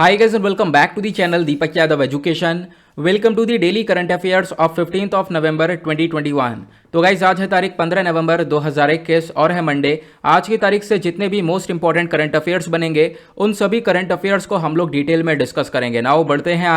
Hi guys and welcome back to the channel Deepak Yadav Education. Welcome to the daily current affairs of 15th of November 2021। तो guys आज है तारीख 15 नवंबर 2021 और है Monday. आज की तारीख से जितने भी मोस्ट इंपॉर्टेंट करंट अफेयर्स बनेंगे उन सभी करंट अफेयर्स को हम लोग डिटेल में डिस्कस करेंगे। नाउ बढ़ते हैं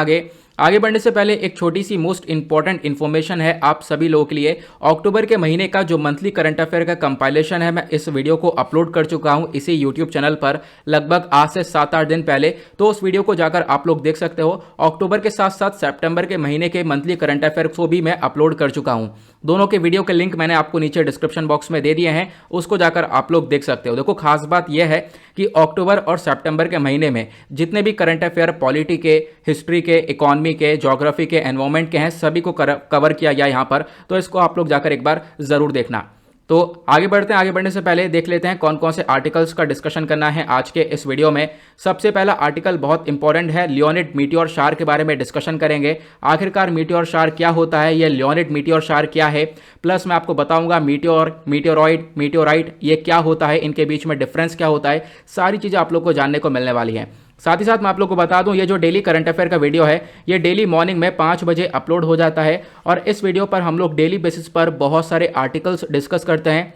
आगे बढ़ने से पहले एक छोटी सी मोस्ट इंपॉर्टेंट इन्फॉर्मेशन है आप सभी लोगों के लिए। अक्टूबर के महीने का जो मंथली करंट अफेयर का कंपाइलेशन है मैं इस वीडियो को अपलोड कर चुका हूं इसी यूट्यूब चैनल पर लगभग आज से 7-8 दिन पहले। तो उस वीडियो को जाकर आप लोग देख सकते हो। अक्टूबर के साथ साथ सितंबर के महीने के मंथली करंट अफेयर को भी मैं अपलोड कर चुका हूं। दोनों के वीडियो के लिंक मैंने आपको नीचे डिस्क्रिप्शन बॉक्स में दे दिए हैं, उसको जाकर आप लोग देख सकते हो। देखो खास बात यह है कि अक्टूबर और सितंबर के महीने में जितने भी करंट अफेयर पॉलिटी के, हिस्ट्री के, इकोनॉमी के, ज्योग्राफी के, एनवायरमेंट के हैं सभी को कवर किया गया यहां पर। तो इसको आप लोग जाकर एक बार जरूर देखना। तो आगे बढ़ते हैं। आगे बढ़ने से पहले देख लेते हैं कौन कौन से आर्टिकल्स का डिस्कशन करना है आज के इस वीडियो में। सबसे पहला आर्टिकल बहुत इंपॉर्टेंट है, लियोनिड मीटियोर शार के बारे में डिस्कशन करेंगे। आखिरकार मीटियोर शार क्या होता है, यह लियोनिड मीटियोर शार क्या है, प्लस मैं आपको बताऊंगा मीटियोर, मीटियोरॉइड, मीटियोराइट ये क्या होता है, इनके बीच में डिफरेंस क्या होता है, सारी चीज़ें आप लोग को जानने को मिलने वाली हैं। साथ ही साथ मैं आप लोग को बता दूं ये जो डेली करंट अफेयर का वीडियो है ये डेली मॉर्निंग में 5 बजे अपलोड हो जाता है और इस वीडियो पर हम लोग डेली बेसिस पर बहुत सारे आर्टिकल्स डिस्कस करते हैं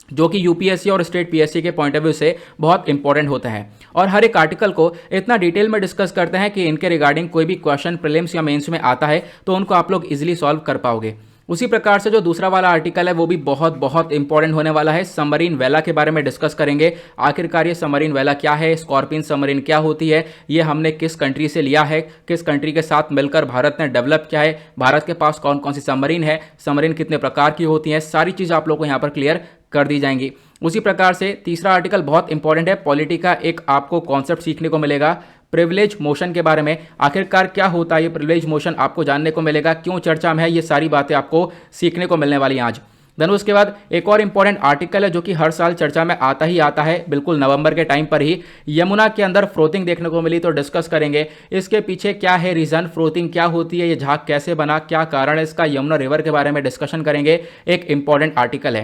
जो कि यूपीएससी और स्टेट पीएससी के पॉइंट ऑफ व्यू से बहुत इंपॉर्टेंट होते हैं। और हर एक आर्टिकल को इतना डिटेल में डिस्कस करते हैं कि इनके रिगार्डिंग कोई भी क्वेश्चन प्रीलिम्स या मेंस में आता है तो उनको आप लोग इजीली सॉल्व कर पाओगे। उसी प्रकार से जो दूसरा वाला आर्टिकल है वो भी बहुत बहुत इंपॉर्टेंट होने वाला है। सबमरीन वेला के बारे में डिस्कस करेंगे। आखिरकार ये सबमरीन वेला क्या है, स्कॉर्पियन सबमरीन क्या होती है, ये हमने किस कंट्री से लिया है, किस कंट्री के साथ मिलकर भारत ने डेवलप किया है, भारत के पास कौन कौन सी सबमरीन है, सबमरीन कितने प्रकार की होती हैं, सारी चीज़ आप लोग को यहाँ पर क्लियर कर दी जाएंगी। उसी प्रकार से तीसरा आर्टिकल बहुत इंपॉर्टेंट है, पॉलिटी का एक आपको कॉन्सेप्ट सीखने को मिलेगा प्रिविलेज मोशन के बारे में। आखिरकार क्या होता है ये प्रिविलेज मोशन आपको जानने को मिलेगा, क्यों चर्चा में है, ये सारी बातें आपको सीखने को मिलने वाली हैं आज। देन उसके बाद एक और इंपॉर्टेंट आर्टिकल है जो कि हर साल चर्चा में आता ही आता है, बिल्कुल नवंबर के टाइम पर ही यमुना के अंदर फ्रोथिंग देखने को मिली तो डिस्कस करेंगे इसके पीछे क्या है रीजन, फ्रोथिंग क्या होती है, ये झाग कैसे बना, क्या कारण है इसका, यमुना रिवर के बारे में डिस्कशन करेंगे। एक इंपॉर्टेंट आर्टिकल है।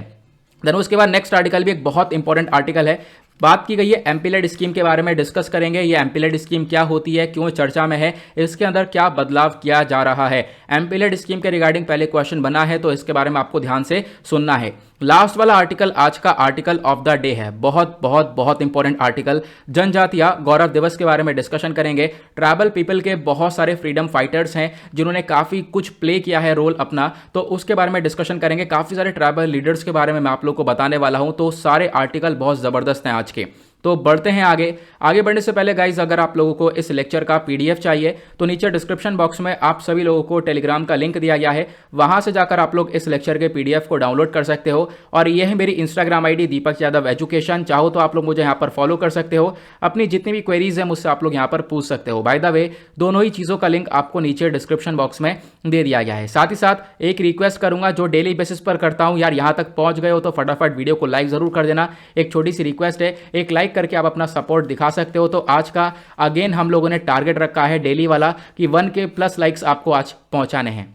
देन उसके बाद नेक्स्ट आर्टिकल भी एक बहुत इंपॉर्टेंट आर्टिकल है, बात की गई है एमपीलेड स्कीम के बारे में डिस्कस करेंगे। ये एमपीलेड स्कीम क्या होती है, क्यों चर्चा में है, इसके अंदर क्या बदलाव किया जा रहा है। एमपीलेड स्कीम के रिगार्डिंग पहले क्वेश्चन बना है तो इसके बारे में आपको ध्यान से सुनना है। लास्ट वाला आर्टिकल आज का आर्टिकल ऑफ द डे है, बहुत बहुत बहुत इंपॉर्टेंट आर्टिकल, जनजातीय गौरव दिवस के बारे में डिस्कशन करेंगे। ट्राइबल पीपल के बहुत सारे फ्रीडम फाइटर्स हैं जिन्होंने काफ़ी कुछ प्ले किया है रोल अपना, तो उसके बारे में डिस्कशन करेंगे। काफ़ी सारे ट्राइबल लीडर्स के बारे में मैं आप लोग को बताने वाला हूं, तो सारे आर्टिकल बहुत ज़बरदस्त हैं आज के। तो बढ़ते हैं आगे बढ़ने से पहले गाइज अगर आप लोगों को इस लेक्चर का पीडीएफ चाहिए तो नीचे डिस्क्रिप्शन बॉक्स में आप सभी लोगों को टेलीग्राम का लिंक दिया गया है, वहां से जाकर आप लोग इस लेक्चर के पीडीएफ को डाउनलोड कर सकते हो। और यह है मेरी Instagram ID Deepak Yadav education, चाहो तो आप लोग मुझे यहाँ पर फॉलो कर सकते हो। अपनी जितनी भी क्वेरीज है मुझसे आप लोग यहाँ पर पूछ सकते हो। बाय द वे दोनों ही चीज़ों का लिंक आपको नीचे डिस्क्रिप्शन बॉक्स में दे दिया गया है। साथ ही साथ एक रिक्वेस्ट करूंगा जो डेली बेसिस पर करता हूं, यार यहाँ तक पहुंच गए हो तो फटाफट वीडियो को लाइक जरूर कर देना। एक छोटी सी रिक्वेस्ट है, एक लाइक करके आप अपना सपोर्ट दिखा सकते हो। तो आज का अगेन हम लोगों ने टारगेट रखा है डेली वाला कि 1K प्लस लाइक्स आपको आज पहुंचाने हैं,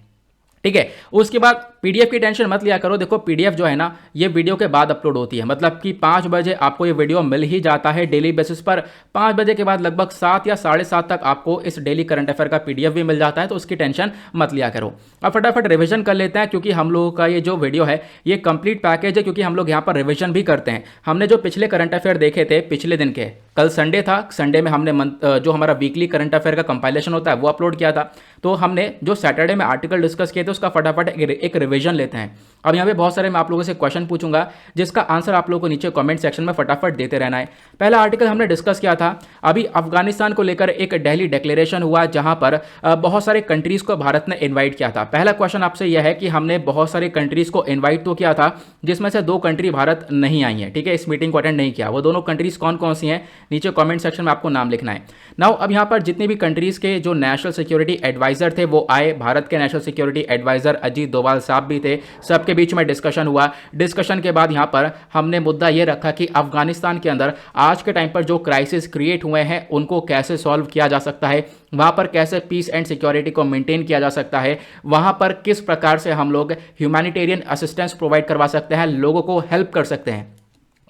ठीक है। उसके बाद पीडीएफ की टेंशन मत लिया करो। देखो पीडीएफ जो है ना ये वीडियो के बाद अपलोड होती है, मतलब कि 5 बजे आपको ये वीडियो मिल ही जाता है डेली बेसिस पर। 5 बजे के बाद लगभग 7 या 7:30 तक आपको इस डेली करंट अफेयर का पीडीएफ भी मिल जाता है, तो उसकी टेंशन मत लिया करो। अब फटाफट रिविजन कर लेते हैं क्योंकि हम लोगों का ये जो वीडियो है ये कंप्लीट पैकेज है, क्योंकि हम लोग यहाँ पर रिविजन भी करते हैं। हमने जो पिछले करंट अफेयर देखे थे पिछले दिन के, कल संडे था, संडे में हमने जो हमारा वीकली करंट अफेयर का कंपाइलेशन होता है वो अपलोड किया था। तो हमने जो सैटरडे में आर्टिकल डिस्कस किए थे उसका फटाफट एक रिवीजन लेते हैं। अब यहाँ पे बहुत सारे मैं आप लोगों से क्वेश्चन पूछूंगा जिसका आंसर आप लोगों को नीचे कमेंट सेक्शन में फटाफट देते रहना है। पहला आर्टिकल हमने डिस्कस किया था अभी अफगानिस्तान को लेकर, एक दिल्ली डिक्लेरेशन हुआ जहां पर बहुत सारे कंट्रीज को भारत ने इन्वाइट किया था। पहला क्वेश्चन आपसे यह है कि हमने बहुत सारे कंट्रीज को इन्वाइट तो किया था जिसमें से 2 कंट्री भारत नहीं आई है, ठीक है, इस मीटिंग को अटेंड नहीं किया। वो दोनों कंट्रीज कौन कौन सी हैं नीचे कॉमेंट सेक्शन में आपको नाम लिखना है। नाउ अब यहाँ पर जितने भी कंट्रीज के जो नेशनल सिक्योरिटी एडवाइजर थे वो आए, भारत के national security adviser Ajit Doval साहब भी थे, सबके बीच में डिस्कशन हुआ। डिस्कशन के बाद यहां पर हमने मुद्दा यह रखा कि अफगानिस्तान के अंदर आज के टाइम पर जो क्राइसिस क्रिएट हुए हैं उनको कैसे सॉल्व किया जा सकता है, वहां पर कैसे पीस एंड सिक्योरिटी को मेंटेन किया जा सकता है, वहां पर किस प्रकार से हम लोग ह्यूमैनिटेरियन असिस्टेंस प्रोवाइड करवा सकते हैं, लोगों को हेल्प कर सकते हैं।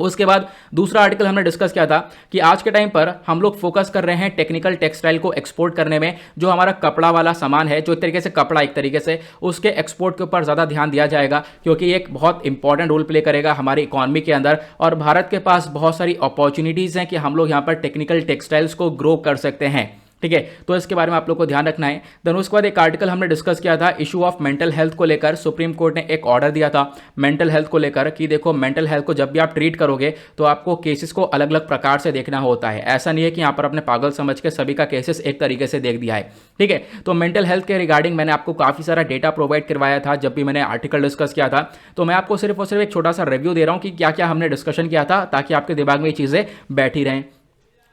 उसके बाद दूसरा आर्टिकल हमने डिस्कस किया था कि आज के टाइम पर हम लोग फोकस कर रहे हैं टेक्निकल टेक्सटाइल को एक्सपोर्ट करने में। जो हमारा कपड़ा वाला सामान है, जो एक तरीके से कपड़ा एक तरीके से, उसके एक्सपोर्ट के ऊपर ज़्यादा ध्यान दिया जाएगा, क्योंकि ये एक बहुत इंपॉर्टेंट रोल प्ले करेगा हमारी इकोनॉमी के अंदर। और भारत के पास बहुत सारी अपॉर्चुनिटीज़ हैं कि हम लोग यहाँ पर टेक्निकल टेक्सटाइल्स को ग्रो कर सकते हैं। ठीक है, तो इसके बारे में आप लोग को ध्यान रखना है। देन उसके बाद एक आर्टिकल हमने डिस्कस किया था इशू ऑफ मेंटल हेल्थ को लेकर। सुप्रीम कोर्ट ने एक ऑर्डर दिया था मेंटल हेल्थ को लेकर कि देखो, मेंटल हेल्थ को जब भी आप ट्रीट करोगे तो आपको केसेस को अलग अलग प्रकार से देखना होता है। ऐसा नहीं है कि यहाँ पर अपने पागल समझ के सभी का केसेस एक तरीके से देख दिया है। ठीक है, तो मेंटल हेल्थ के रिगार्डिंग मैंने आपको काफ़ी सारा डेटा प्रोवाइड करवाया था जब भी मैंने आर्टिकल डिस्कस किया था। तो मैं आपको सिर्फ और सिर्फ एक छोटा सा रिव्यू दे रहा हूँ कि क्या क्या हमने डिस्कशन किया था, ताकि आपके दिमाग में ये चीज़ें बैठी रहें।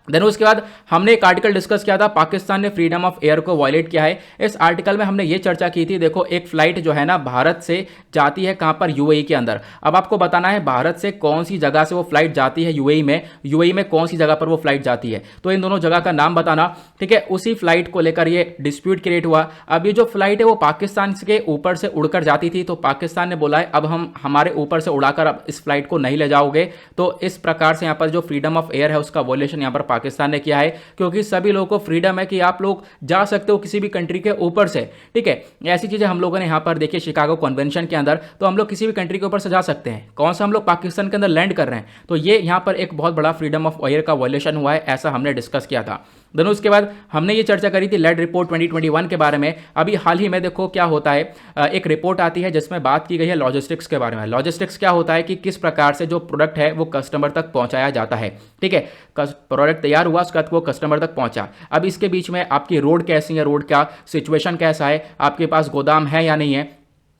देन उसके बाद हमने एक आर्टिकल डिस्कस किया था पाकिस्तान ने फ्रीडम ऑफ एयर को वायलेट किया है। इस आर्टिकल में हमने ये चर्चा की थी, देखो एक फ्लाइट जो है ना भारत से जाती है कहां पर, यूएई के अंदर। अब आपको बताना है भारत से कौन सी जगह से वो फ्लाइट जाती है यूएई में, यूएई में कौन सी जगह पर वो फ्लाइट जाती है, तो इन दोनों जगह का नाम बताना। ठीक है, उसी फ्लाइट को लेकर ये डिस्प्यूट क्रिएट हुआ। अब ये जो फ्लाइट है वो पाकिस्तान के ऊपर से उड़कर जाती थी, तो पाकिस्तान ने बोला है अब हम हमारे ऊपर से उड़ाकर अब इस फ्लाइट को नहीं ले जाओगे। तो इस प्रकार से यहाँ पर जो फ्रीडम ऑफ एयर है उसका वॉयलेशन यहाँ पर पाकिस्तान ने किया है, क्योंकि सभी लोगों को फ्रीडम है कि आप लोग जा सकते हो किसी भी कंट्री के ऊपर से। ठीक है, ऐसी चीजें हम लोगों ने यहां पर देखिए शिकागो कन्वेंशन के अंदर, तो हम लोग किसी भी कंट्री के ऊपर से जा सकते हैं। कौन सा हम लोग पाकिस्तान के अंदर लैंड कर रहे हैं, तो ये यहां पर एक बहुत बड़ा फ्रीडम ऑफ एयर का वॉयलेशन हुआ है, ऐसा हमने डिस्कस किया था। देन उसके बाद हमने ये चर्चा करी थी लेड रिपोर्ट 2021 के बारे में। अभी हाल ही में देखो क्या होता है, एक रिपोर्ट आती है जिसमें बात की गई है लॉजिस्टिक्स के बारे में। लॉजिस्टिक्स क्या होता है कि किस प्रकार से जो प्रोडक्ट है वो कस्टमर तक पहुंचाया जाता है। ठीक है, प्रोडक्ट तैयार हुआ, उसके बाद वो कस्टमर तक पहुंचा। अब इसके बीच में आपकी रोड कैसी है, रोड का सिचुएशन कैसा है, आपके पास गोदाम है या नहीं है,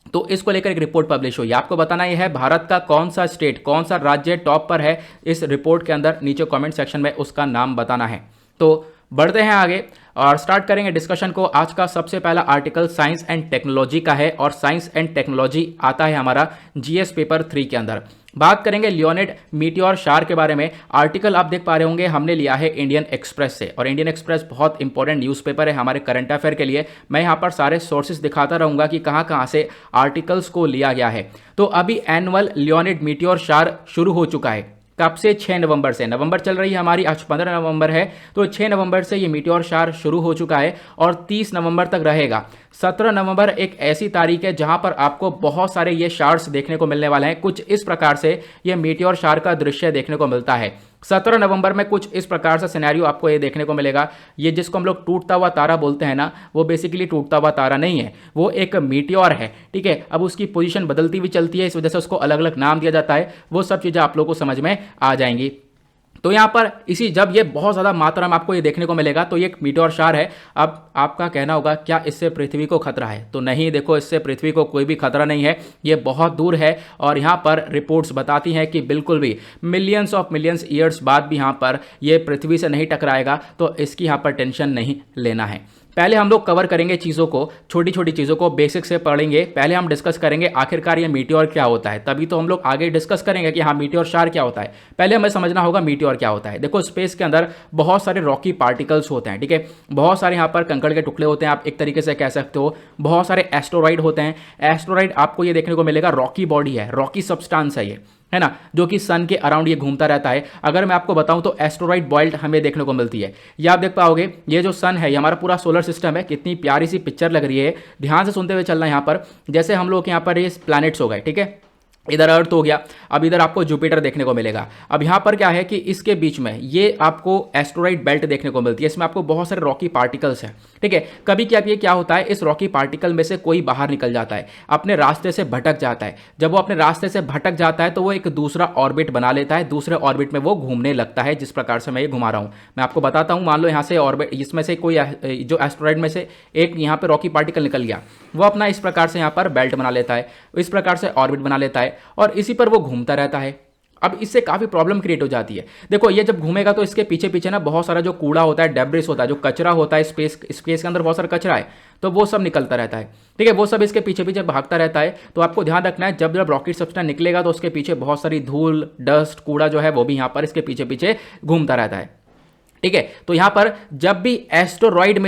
तो इसको लेकर एक रिपोर्ट पब्लिश हुई। आपको बताना यह है भारत का कौन सा स्टेट, कौन सा राज्य टॉप पर है इस रिपोर्ट के अंदर, नीचे कमेंट सेक्शन में उसका नाम बताना है। तो बढ़ते हैं आगे और स्टार्ट करेंगे डिस्कशन को। आज का सबसे पहला आर्टिकल साइंस एंड टेक्नोलॉजी का है, और साइंस एंड टेक्नोलॉजी आता है हमारा जीएस पेपर 3 के अंदर। बात करेंगे लियोनिड मीटियोर शार के बारे में। आर्टिकल आप देख पा रहे होंगे हमने लिया है इंडियन एक्सप्रेस से, और इंडियन एक्सप्रेस बहुत इंपॉर्टेंट न्यूज़पेपर है हमारे करंट अफेयर के लिए। मैं यहाँ पर सारे सोर्सेज दिखाता रहूंगा कि कहाँ कहाँ से आर्टिकल्स को लिया गया है। तो अभी एनुअल लियोनिड मीटियोर शार शुरू हो चुका है। कब से? 6 नवंबर से। नवंबर चल रही है हमारी, आज 15 नवंबर है, तो 6 नवंबर से ये मीटियोर शार शुरू हो चुका है और 30 नवंबर तक रहेगा। 17 नवंबर एक ऐसी तारीख है जहां पर आपको बहुत सारे ये शार्स देखने को मिलने वाले हैं। कुछ इस प्रकार से ये मीटियोर शार का दृश्य देखने को मिलता है। 17 नवंबर में कुछ इस प्रकार से सिनेरियो आपको ये देखने को मिलेगा। ये जिसको हम लोग टूटता हुआ तारा बोलते हैं ना, वो बेसिकली टूटता हुआ तारा नहीं है, वो एक मीटियोर है। ठीक है, अब उसकी पोजीशन बदलती हुई चलती है, इस वजह से उसको अलग अलग नाम दिया जाता है। वो सब चीज़ें आप लोगों को समझ में आ जाएंगी। तो यहाँ पर इसी जब ये बहुत ज़्यादा मात्रा में आपको ये देखने को मिलेगा, तो ये एक मीटियोर शार है। अब आपका कहना होगा क्या इससे पृथ्वी को खतरा है? तो नहीं, देखो इससे पृथ्वी को कोई भी खतरा नहीं है, ये बहुत दूर है। और यहाँ पर रिपोर्ट्स बताती हैं कि बिल्कुल भी मिलियंस ऑफ मिलियंस ईयर्स बाद भी यहाँ पर ये पृथ्वी से नहीं टकराएगा, तो इसकी यहाँ पर टेंशन नहीं लेना है। पहले हम लोग कवर करेंगे चीज़ों को, छोटी छोटी चीज़ों को बेसिक से पढ़ेंगे। पहले हम डिस्कस करेंगे आखिरकार ये मीटियोर क्या होता है, तभी तो हम लोग आगे डिस्कस करेंगे कि हाँ मीटियोर शार क्या होता है। पहले हमें समझना होगा मीटियोर क्या होता है। देखो स्पेस के अंदर बहुत सारे रॉकी पार्टिकल्स होते हैं। ठीक है, बहुत सारे यहाँ पर कंकड़ के टुकड़े होते हैं, आप एक तरीके से कह सकते हो। बहुत सारे एस्टेरॉइड होते हैं। एस्टेरॉइड आपको ये देखने को मिलेगा रॉकी बॉडी है, रॉकी सब्सटेंस है ना, जो कि सन के अराउंड ये घूमता रहता है। अगर मैं आपको बताऊं तो एस्टेरॉइड बेल्ट हमें देखने को मिलती है। ये आप देख पाओगे, ये जो सन है, ये हमारा पूरा सोलर सिस्टम है। कितनी प्यारी सी पिक्चर लग रही है, ध्यान से सुनते हुए चलना। यहाँ पर जैसे हम लोग यहाँ पर ये प्लैनेट्स हो गए, ठीक है, इधर अर्थ हो गया, अब इधर आपको जुपिटर देखने को मिलेगा। अब यहाँ पर क्या है कि इसके बीच में ये आपको एस्टेरॉइड बेल्ट देखने को मिलती है। इसमें आपको बहुत सारे रॉकी पार्टिकल्स हैं। ठीक है, कभी क्या होता है, इस रॉकी पार्टिकल में से कोई बाहर निकल जाता है, अपने रास्ते से भटक जाता है। जब वो अपने रास्ते से भटक जाता है तो वो एक दूसरा ऑर्बिट बना लेता है, दूसरे ऑर्बिट में वो घूमने लगता है, जिस प्रकार से मैं ये घुमा रहा हूँ। मैं आपको बताता हूँ, मान लो यहाँ से ऑर्बिट, इसमें से कोई जो एस्टेरॉइड में से एक यहाँ पर रॉकी पार्टिकल निकल गया, वो अपना इस प्रकार से यहाँ पर बेल्ट बना लेता है, इस प्रकार से ऑर्बिट बना लेता है और इसी पर वो घूमता रहता है। अब इससे काफ़ी प्रॉब्लम क्रिएट हो जाती है। देखो ये जब घूमेगा तो इसके पीछे पीछे ना बहुत सारा जो कूड़ा होता है, डेब्रिस होता है, जो कचरा होता है, स्पेस के अंदर बहुत सारा कचरा है, तो वो सब निकलता रहता है। ठीक है, वो सब इसके पीछे पीछे भागता रहता है। तो आपको ध्यान रखना है, जब रॉकेट सब्सटेंस निकलेगा तो उसके पीछे बहुत सारी धूल, डस्ट, कूड़ा जो है वो भी यहाँ पर इसके पीछे पीछे घूमता रहता है। ठीक है, तो यहाँ पर जब भी एस्टेरॉइड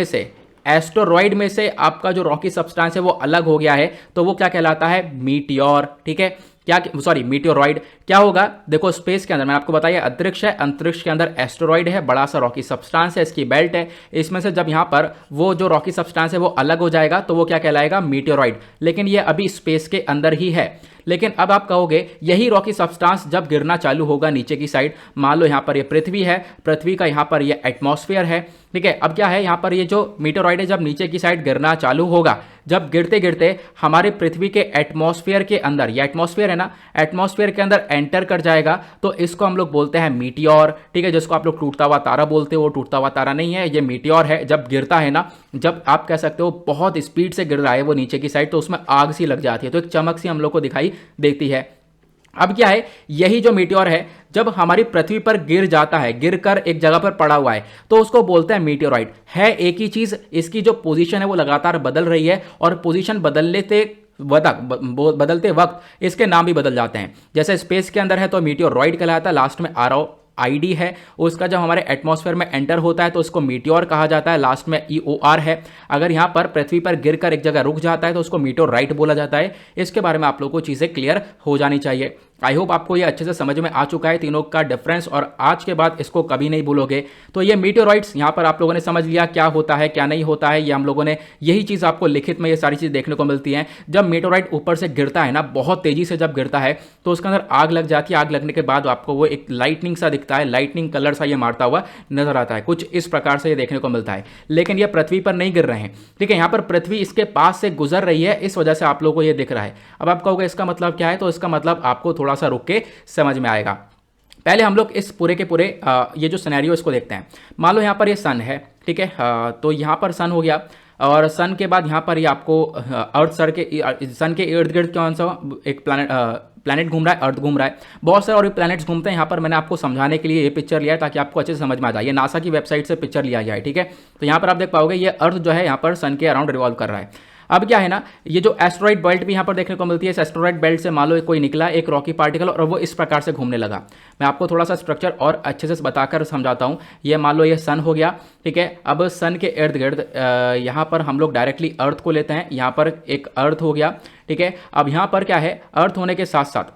में से आपका जो रॉकी सब्सटेंस है वो अलग हो गया है, तो वो क्या कहलाता है, मीटियोर। ठीक है, क्या, सॉरी मीटियोरॉइड क्या होगा। देखो स्पेस के अंदर मैंने आपको बताया अंतरिक्ष है, अंतरिक्ष के अंदर एस्टेरॉइड है, बड़ा सा रॉकी सब्सटेंस है, इसकी बेल्ट है, इसमें से जब यहां पर वो जो रॉकी सब्सटेंस है वो अलग हो जाएगा तो वो क्या कहलाएगा, मीटियोरॉइड। लेकिन ये अभी स्पेस के अंदर ही है। लेकिन अब आप कहोगे यही रॉकी सब्सटेंस जब गिरना चालू होगा नीचे की साइड, मान लो यहां पर ये पृथ्वी है, पृथ्वी का यहां पर ये एटमॉस्फेयर है, ठीक है। अब क्या है यहां पर ये जो मीटियोरॉइड है जब नीचे की साइड गिरना चालू होगा, जब गिरते गिरते हमारे पृथ्वी के एटमॉस्फेयर के अंदर, ये एटमॉस्फेयर है ना, एटमॉस्फेयर के अंदर एंटर कर जाएगा तो इसको हम लोग बोलते हैं मीटियोर, ठीक है। जिसको आप लोग टूटता हुआ तारा बोलते हो, वो टूटता हुआ तारा नहीं है, ये मीटियोर है। जब गिरता है ना, जब आप कह सकते हो बहुत स्पीड से गिर रहा है वो नीचे की साइड, तो उसमें आग सी लग जाती है, तो एक चमक सी हम लोग को दिखाई देती है। अब क्या है, यही जो मीटियोर है जब हमारी पृथ्वी पर गिर जाता है, गिर कर एक जगह पर पड़ा हुआ है, तो उसको बोलते हैं मीटियोराइड। है एक ही चीज, इसकी जो पोजीशन है वो लगातार बदल रही है, और पोजीशन बदलते वक्त इसके नाम भी बदल जाते हैं। जैसे स्पेस के अंदर है तो मीटियोरॉइड कहलाता है, लास्ट में आईडी है। उसका जब हमारे एटमॉस्फेयर में एंटर होता है तो उसको मीटियोर कहा जाता है, लास्ट में ईओआर है। अगर यहां पर पृथ्वी पर गिरकर एक जगह रुक जाता है तो उसको मीटियोराइट बोला जाता है। इसके बारे में आप लोगों को चीजें क्लियर हो जानी चाहिए। आई होप आपको ये अच्छे से समझ में आ चुका है तीनों का डिफरेंस, और आज के बाद इसको कभी नहीं भूलोगे। तो ये मीटियोराइट्स यहाँ पर आप लोगों ने समझ लिया क्या होता है क्या नहीं होता है। ये हम लोगों ने यही चीज़ आपको लिखित में ये सारी चीज़ देखने को मिलती हैं। जब मीटियोराइट ऊपर से गिरता है ना, बहुत तेजी से जब गिरता है तो उसके अंदर आग लग जाती है। आग लगने के बाद आपको वो एक लाइटनिंग सा दिखता है, लाइटनिंग कलर सा ये मारता हुआ नजर आता है, कुछ इस प्रकार से ये देखने को मिलता है। लेकिन ये पृथ्वी पर नहीं गिर रहे हैं, ठीक है। यहाँ पर पृथ्वी इसके पास से गुजर रही है, इस वजह से आप लोगों को ये दिख रहा है। अब आप कहोगे इसका मतलब क्या है, तो इसका मतलब आपको थोड़ा सा रुक के समझ में आएगा। पहले हम लोग इस पूरे के पूरे ये जो सिनेरियो इसको देखते हैं। मान लो यहाँ पर ये सन है, ठीक है। तो यहाँ पर सन हो गया, और सन के बाद यहाँ पर ये आपको अर्थ सन के इर्द गिर्द कौन सा एक प्लैनेट घूम रहा है, अर्थ घूम रहा है। बहुत सारे और भी प्लैनेट्स घूमते हैं। यहाँ पर मैंने आपको समझाने के लिए ये पिक्चर लिया है ताकि आपको अच्छे से समझ में आ जाए। ये नासा की वेबसाइट से पिक्चर लिया गया है, ठीक है। तो यहाँ पर आप देख पाओगे ये अर्थ जो है यहाँ पर सन के अराउंड रिवॉल्व कर रहा है। अब क्या है ना, ये जो एस्टेरॉइड बेल्ट भी यहाँ पर देखने को मिलती है, इस एस्टेरॉइड बेल्ट से मान लो कोई निकला एक रॉकी पार्टिकल, और वो इस प्रकार से घूमने लगा। मैं आपको थोड़ा सा स्ट्रक्चर और अच्छे से बताकर समझाता हूँ। ये मान लो ये सन हो गया, ठीक है। अब सन के इर्द गिर्द यहाँ पर हम लोग डायरेक्टली अर्थ को लेते हैं। यहाँ पर एक अर्थ हो गया, ठीक है। अब यहाँ पर क्या है, अर्थ होने के साथ साथ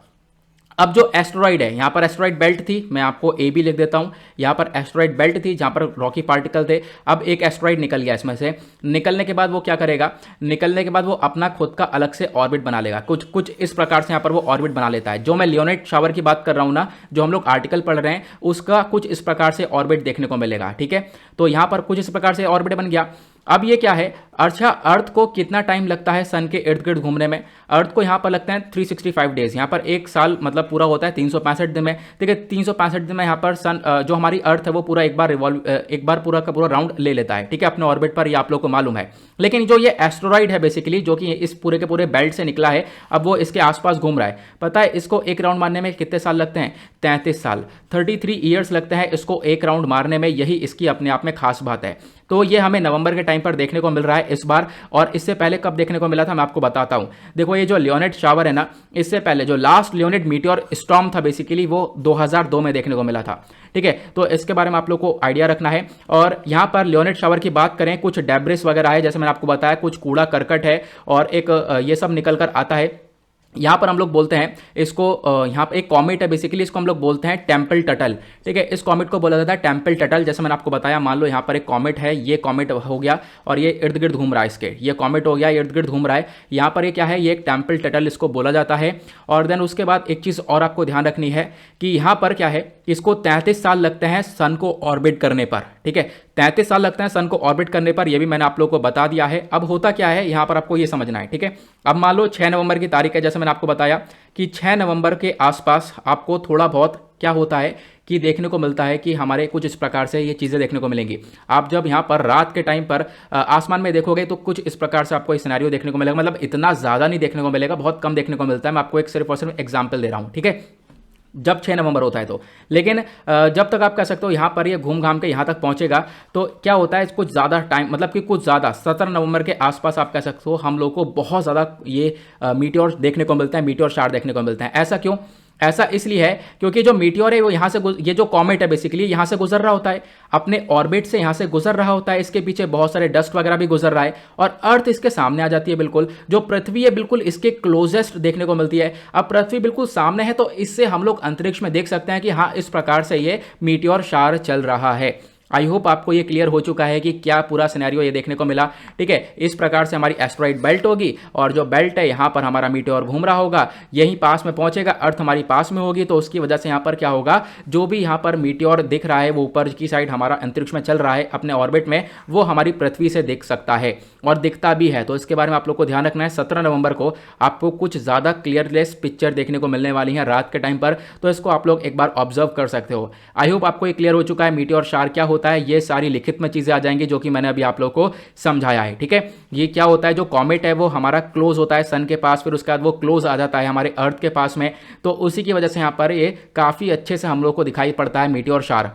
अब जो एस्टेरॉइड है, यहाँ पर एस्टेरॉइड बेल्ट थी, मैं आपको ए भी लिख देता हूँ। यहाँ पर एस्टेरॉइड बेल्ट थी जहाँ पर रॉकी पार्टिकल थे। अब एक एस्टेरॉइड निकल गया इसमें से। निकलने के बाद वो क्या करेगा, निकलने के बाद वो अपना खुद का अलग से ऑर्बिट बना लेगा। कुछ इस प्रकार से यहाँ पर वो ऑर्बिट बना लेता है। जो मैं लियोनेट शावर की बात कर रहा हूँ ना, जो हम लोग आर्टिकल पढ़ रहे हैं, उसका कुछ इस प्रकार से ऑर्बिट देखने को मिलेगा, ठीक है। तो यहाँ पर कुछ इस प्रकार से ऑर्बिट बन गया। अब ये क्या है, अच्छा अर्थ को कितना टाइम लगता है सन के इर्द गिर्द घूमने में? अर्थ को यहाँ पर लगता है 365 डेज। यहाँ पर एक साल मतलब पूरा होता है 365 दिन में, ठीक है। 365 दिन में यहाँ पर सन जो हमारी अर्थ है वो पूरा एक बार पूरा का पूरा राउंड ले लेता है, ठीक है, अपने ऑर्बिट पर। ये आप लोग को मालूम है। लेकिन जो ये एस्टेरॉइड है बेसिकली, जो कि इस पूरे के पूरे बेल्ट से निकला है, अब वो इसके आसपास घूम रहा है। पता है इसको एक राउंड मारने में कितने साल लगते हैं? 33 साल, 33 ईयर्स लगते हैं इसको एक राउंड मारने में। यही इसकी अपने आप में खास बात है। तो ये हमें नवंबर के टाइम पर देखने को मिल रहा है इस बार, और इससे पहले कब देखने को मिला था मैं आपको बताता हूं। देखो ये जो लियोनेट शावर है ना, इससे पहले जो लास्ट लियोनेट मीटियोर स्टॉर्म था बेसिकली, वो 2002 में देखने को मिला था, ठीक है। तो इसके बारे में आप लोग को आइडिया रखना है। और यहाँ पर लियोनेट शावर की बात करें, कुछ डेब्रिस वगैरह है, जैसे मैंने आपको बताया, कुछ कूड़ा करकट है, और एक ये सब निकल कर आता है। यहाँ पर हम लोग बोलते हैं इसको, यहाँ पर एक कॉमेट है बेसिकली, इसको हम लोग बोलते हैं टेम्पल टटल, ठीक है। इस कॉमेट को बोला जाता है टेम्पल टटल। जैसे मैंने आपको बताया, मान लो यहाँ पर एक कॉमेट है, ये कॉमेट हो गया और ये इर्द गिर्द घूम रहा है इसके, ये कॉमेट हो गया, इर्द गिर्द घूम रहा है। यहाँ पर ये क्या है, ये एक टेम्पल टटल इसको बोला जाता है। और देन उसके बाद एक चीज़ और आपको ध्यान रखनी है कि यहाँ पर क्या है, इसको 33 साल लगते हैं सन को ऑर्बिट करने पर, ठीक है। 33 साल लगते हैं सन को ऑर्बिट करने पर, यह भी मैंने आप लोगों को बता दिया है। अब होता क्या है यहाँ पर आपको ये समझना है, ठीक है। अब मान लो 6 नवंबर की तारीख है, जैसे मैंने आपको बताया कि 6 नवंबर के आसपास आपको थोड़ा बहुत क्या होता है कि देखने को मिलता है कि हमारे कुछ इस प्रकार से ये चीज़ें देखने को मिलेंगी। आप जब यहाँ पर रात के टाइम पर आसमान में देखोगे तो कुछ इस प्रकार से आपको ये सिनेरियो देखने को मिलेगा। मतलब इतना ज़्यादा नहीं देखने को मिलेगा, बहुत कम देखने को मिलता है। मैं आपको एक सिर्फ और सिर्फ एग्जाम्पल दे रहा हूँ, ठीक है, जब 6 नवंबर होता है तो। लेकिन जब तक आप कह सकते हो यहाँ पर ये घूम घाम के यहाँ तक पहुँचेगा तो क्या होता है, कुछ ज़्यादा टाइम, मतलब कि कुछ ज़्यादा 17 नवंबर के आसपास आप कह सकते हो हम लोग को बहुत ज़्यादा ये मीटियोर देखने को मिलता है, मीटियोर शार देखने को मिलता है। ऐसा क्यों? ऐसा इसलिए है क्योंकि जो मीटियोर है वो यहाँ से ये जो कॉमेट है बेसिकली यहाँ से गुजर रहा होता है, अपने ऑर्बिट से यहाँ से गुजर रहा होता है, इसके पीछे बहुत सारे डस्ट वगैरह भी गुजर रहा है और अर्थ इसके सामने आ जाती है। बिल्कुल जो पृथ्वी है बिल्कुल इसके क्लोजेस्ट देखने को मिलती है। अब पृथ्वी बिल्कुल सामने है तो इससे हम लोग अंतरिक्ष में देख सकते हैं कि हाँ इस प्रकार से ये मीटियोर शार चल रहा है। आई होप आपको ये क्लियर हो चुका है कि क्या पूरा सिनेरियो ये देखने को मिला। ठीक है, इस प्रकार से हमारी एस्ट्रॉइड बेल्ट होगी और जो बेल्ट है यहाँ पर हमारा मीटियोर घूम रहा होगा, यहीं पास में पहुंचेगा, अर्थ हमारी पास में होगी, तो उसकी वजह से यहाँ पर क्या होगा, जो भी यहाँ पर मीटियोर दिख रहा है वो ऊपर की साइड हमारा अंतरिक्ष में चल रहा है अपने ऑर्बिट में, वो हमारी पृथ्वी से दिख सकता है और दिखता भी है। तो इसके बारे में आप लोग को ध्यान रखना है। 17 नवंबर को आपको कुछ ज़्यादा क्लियरलेस पिक्चर देखने को मिलने वाली है रात के टाइम पर, तो इसको आप लोग एक बार ऑब्जर्व कर सकते हो। आई होप आपको ये क्लियर हो चुका है मीटियोर शार क्या होता है। ये सारी लिखित में चीजें आ जाएंगी जो कि मैंने अभी आप लोगों को समझाया है। ठीक है, ये क्या होता है, जो कॉमेट है वो हमारा क्लोज होता है सन के पास, फिर उसके बाद वो क्लोज आ जाता है हमारे अर्थ के पास में, तो उसी की वजह से यहाँ पर ये काफी अच्छे से हम लोग को दिखाई पड़ता है मीटियोर शार।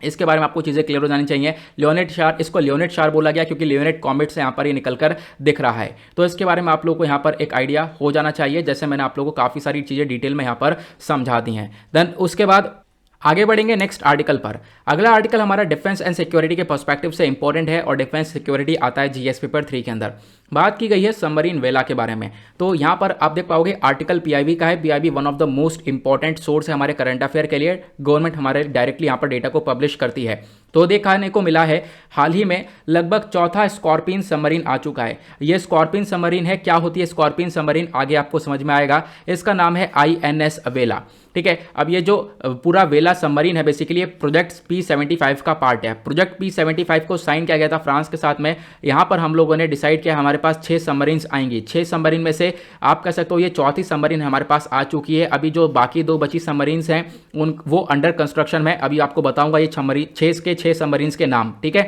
इसके बारे में आपको चीज़ें क्लियर हो जानी चाहिए। लियोनेड शार, इसको लियोनेड शार बोला गया क्योंकि लियोनेड कॉमेट से यहाँ पर ये निकलकर दिख रहा है। तो इसके बारे में आप लोगों को यहाँ पर एक आइडिया हो जाना चाहिए, जैसे मैंने आप लोगों को काफ़ी सारी चीज़ें डिटेल में यहाँ पर समझा दी हैं। देन उसके बाद आगे बढ़ेंगे नेक्स्ट आर्टिकल पर। अगला आर्टिकल हमारा डिफेंस एंड सिक्योरिटी के पर्सपेक्टिव से इंपॉर्टेंट है और डिफेंस सिक्योरिटी आता है जीएस पेपर 3 के अंदर। बात की गई है सबमरीन वेला के बारे में। तो यहाँ पर आप देख पाओगे आर्टिकल पीआईबी का है। PIB one of the most important source है हमारे करंट अफेयर के लिए। गवर्नमेंट हमारे डायरेक्टली यहाँ पर डेटा को पब्लिश करती है। तो देखने को मिला है हाल ही में लगभग चौथा स्कॉर्पियन सबमरीन आ चुका है। ये स्कॉर्पियन सबमरीन है। क्या होती है स्कॉर्पियन सबमरीन, आगे आपको समझ में आएगा। इसका नाम है INS वेला। ठीक है, अब ये जो पूरा वेला सबमरीन है बेसिकली ये प्रोजेक्ट P75 का पार्ट है। प्रोजेक्ट P75 को साइन किया गया था फ्रांस के साथ में। यहाँ पर हम लोगों ने डिसाइड किया हमारे पास 6 सबमरीन्स आएंगी। 6 सबमरीन में से आप कह सकते हो ये चौथी सबमरीन हमारे पास आ चुकी है। अभी जो बाकी 2 बची सबमरीन्स हैं वो अंडर कंस्ट्रक्शन में। अभी आपको बताऊंगा ये 6 सबमरीन्स के नाम। ठीक है,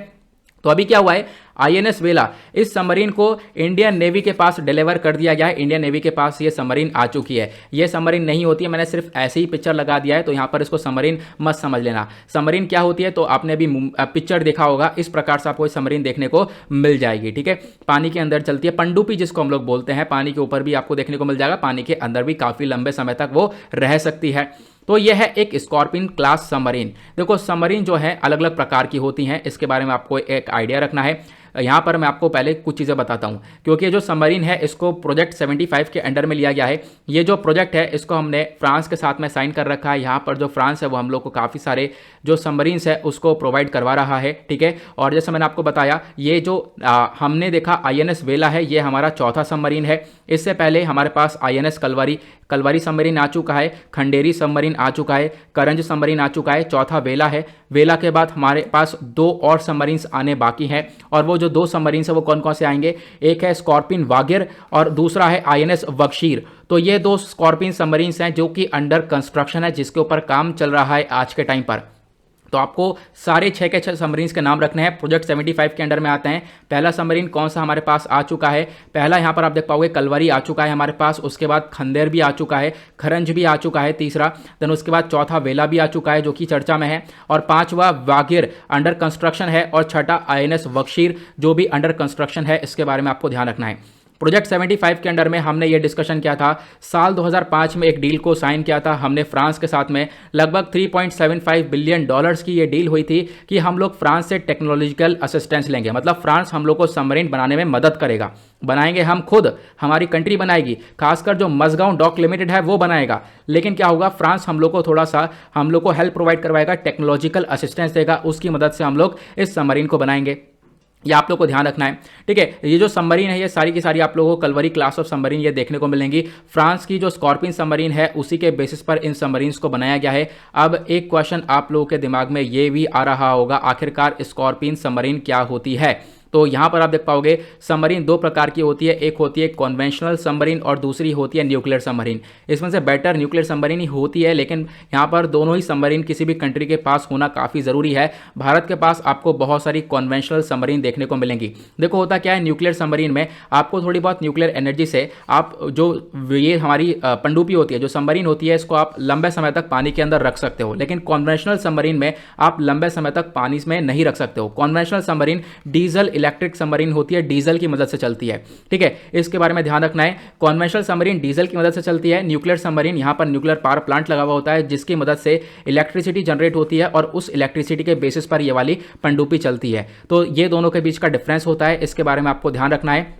तो अभी क्या हुआ है, INS वेला इस सबमरीन को इंडियन नेवी के पास डिलीवर कर दिया गया है। इंडियन नेवी के पास ये सबमरीन आ चुकी है। ये सबमरीन नहीं होती है, मैंने सिर्फ ऐसे ही पिक्चर लगा दिया है, तो यहाँ पर इसको सबमरीन मत समझ लेना। सबमरीन क्या होती है तो आपने अभी पिक्चर देखा होगा, इस प्रकार से आपको सबमरीन देखने को मिल जाएगी। ठीक है, पानी के अंदर चलती है, पनडुब्बी जिसको हम लोग बोलते हैं। पानी के ऊपर भी आपको देखने को मिल जाएगा, पानी के अंदर भी काफी लंबे समय तक वो रह सकती है। तो यह है एक स्कॉर्पियन क्लास सबमरीन। देखो सबमरीन जो है अलग अलग प्रकार की होती हैं, इसके बारे में आपको एक आइडिया रखना है। यहाँ पर मैं आपको पहले कुछ चीज़ें बताता हूँ, क्योंकि ये जो सबमरीन है इसको प्रोजेक्ट 75 के अंडर में लिया गया है। ये जो प्रोजेक्ट है इसको हमने फ्रांस के साथ में साइन कर रखा है। यहाँ पर जो फ्रांस है वो हम लोग को काफ़ी सारे जो सबमरीन्स है उसको प्रोवाइड करवा रहा है। ठीक है, और जैसे मैंने आपको बताया ये जो हमने देखा INS वेला है, ये हमारा चौथा सबमरीन है। इससे पहले हमारे पास INS कलवरी सबमरीन आ चुका है, खंडेरी सबमरीन आ चुका है, करंज सबमरीन आ चुका है, चौथा वेला है। वेला के बाद हमारे पास 2 और सबमरीन्स आने बाकी हैं, और वो जो 2 सबमरीन्स है वो कौन कौन से आएंगे, एक है स्कॉर्पियन वागिर और दूसरा है INS बक्शीर। तो ये 2 स्कॉर्पियन सबमरीन्स हैं जो कि अंडर कंस्ट्रक्शन है, जिसके ऊपर काम चल रहा है आज के टाइम पर। तो आपको सारे 6 के 6 सबमरीन्स के नाम रखने हैं, प्रोजेक्ट 75 के अंडर में आते हैं। पहला सबमरीन कौन सा हमारे पास आ चुका है, पहला यहाँ पर आप देख पाओगे कलवरी आ चुका है हमारे पास, उसके बाद खंदेर भी आ चुका है, खरंज भी आ चुका है तीसरा, देन उसके बाद चौथा वेला भी आ चुका है जो कि चर्चा में है, और 5वां वागिर अंडर कंस्ट्रक्शन है, और छठा INS बक्शीर जो भी अंडर कंस्ट्रक्शन है। इसके बारे में आपको ध्यान रखना है। प्रोजेक्ट 75 के अंडर में हमने ये डिस्कशन किया था, साल 2005 में एक डील को साइन किया था हमने फ्रांस के साथ में। लगभग $3.75 बिलियन की ये डील हुई थी कि हम लोग फ्रांस से टेक्नोलॉजिकल असिस्टेंस लेंगे। मतलब फ्रांस हम लोग को सबमरीन बनाने में मदद करेगा। बनाएंगे हम खुद, हमारी कंट्री बनाएगी, खासकर जो मजगांव डॉक लिमिटेड है वो बनाएगा। लेकिन क्या होगा, फ्रांस हम लोग को थोड़ा सा हम लोग को हेल्प प्रोवाइड करवाएगा, टेक्नोलॉजिकल असिस्टेंस देगा, उसकी मदद से हम लोग इस सबमरीन को बनाएंगे। ये आप लोग को ध्यान रखना है। ठीक है, ये जो सबमरीन है ये सारी की सारी आप लोगों को कलवरी क्लास ऑफ सबमरीन ये देखने को मिलेंगी। फ्रांस की जो स्कॉर्पियन सबमरीन है उसी के बेसिस पर इन सबमरीन्स को बनाया गया है। अब एक क्वेश्चन आप लोगों के दिमाग में ये भी आ रहा होगा, आखिरकार स्कॉर्पियन सबमरीन क्या होती है। तो यहाँ पर आप देख पाओगे सबमरीन 2 प्रकार की होती है, एक होती है कन्वेंशनल सबमरीन और दूसरी होती है न्यूक्लियर सबमरीन। इसमें से बेटर न्यूक्लियर सबमरीन ही होती है, लेकिन यहाँ पर दोनों ही सबमरीन किसी भी कंट्री के पास होना काफ़ी ज़रूरी है। भारत के पास आपको बहुत सारी कन्वेंशनल सबमरीन देखने को मिलेंगी। देखो होता क्या है, न्यूक्लियर सबमरीन में आपको थोड़ी बहुत न्यूक्लियर एनर्जी से आप जो ये हमारी पनडुब्बी होती है, जो सबमरीन होती है, इसको आप लंबे समय तक पानी के अंदर रख सकते हो। लेकिन कन्वेंशनल सबमरीन में आप लंबे समय तक पानी में नहीं रख सकते हो। Conventional submarine diesel electric submarine होती है डीजल की मदद से चलती है, ठीक है, इसके बारे में ध्यान रखना है। कॉन्वेंशनल सबमरीन डीजल की मदद से चलती है। न्यूक्लियर सबमरीन यहाँ पर न्यूक्लियर पावर प्लांट लगा हुआ होता है जिसकी मदद से इलेक्ट्रिसिटी जनरेट होती है और उस इलेक्ट्रिसिटी के बेसिस पर ये वाली पनडुब्बी चलती है। तो ये दोनों के बीच का डिफरेंस होता है, इसके बारे में आपको ध्यान रखना है।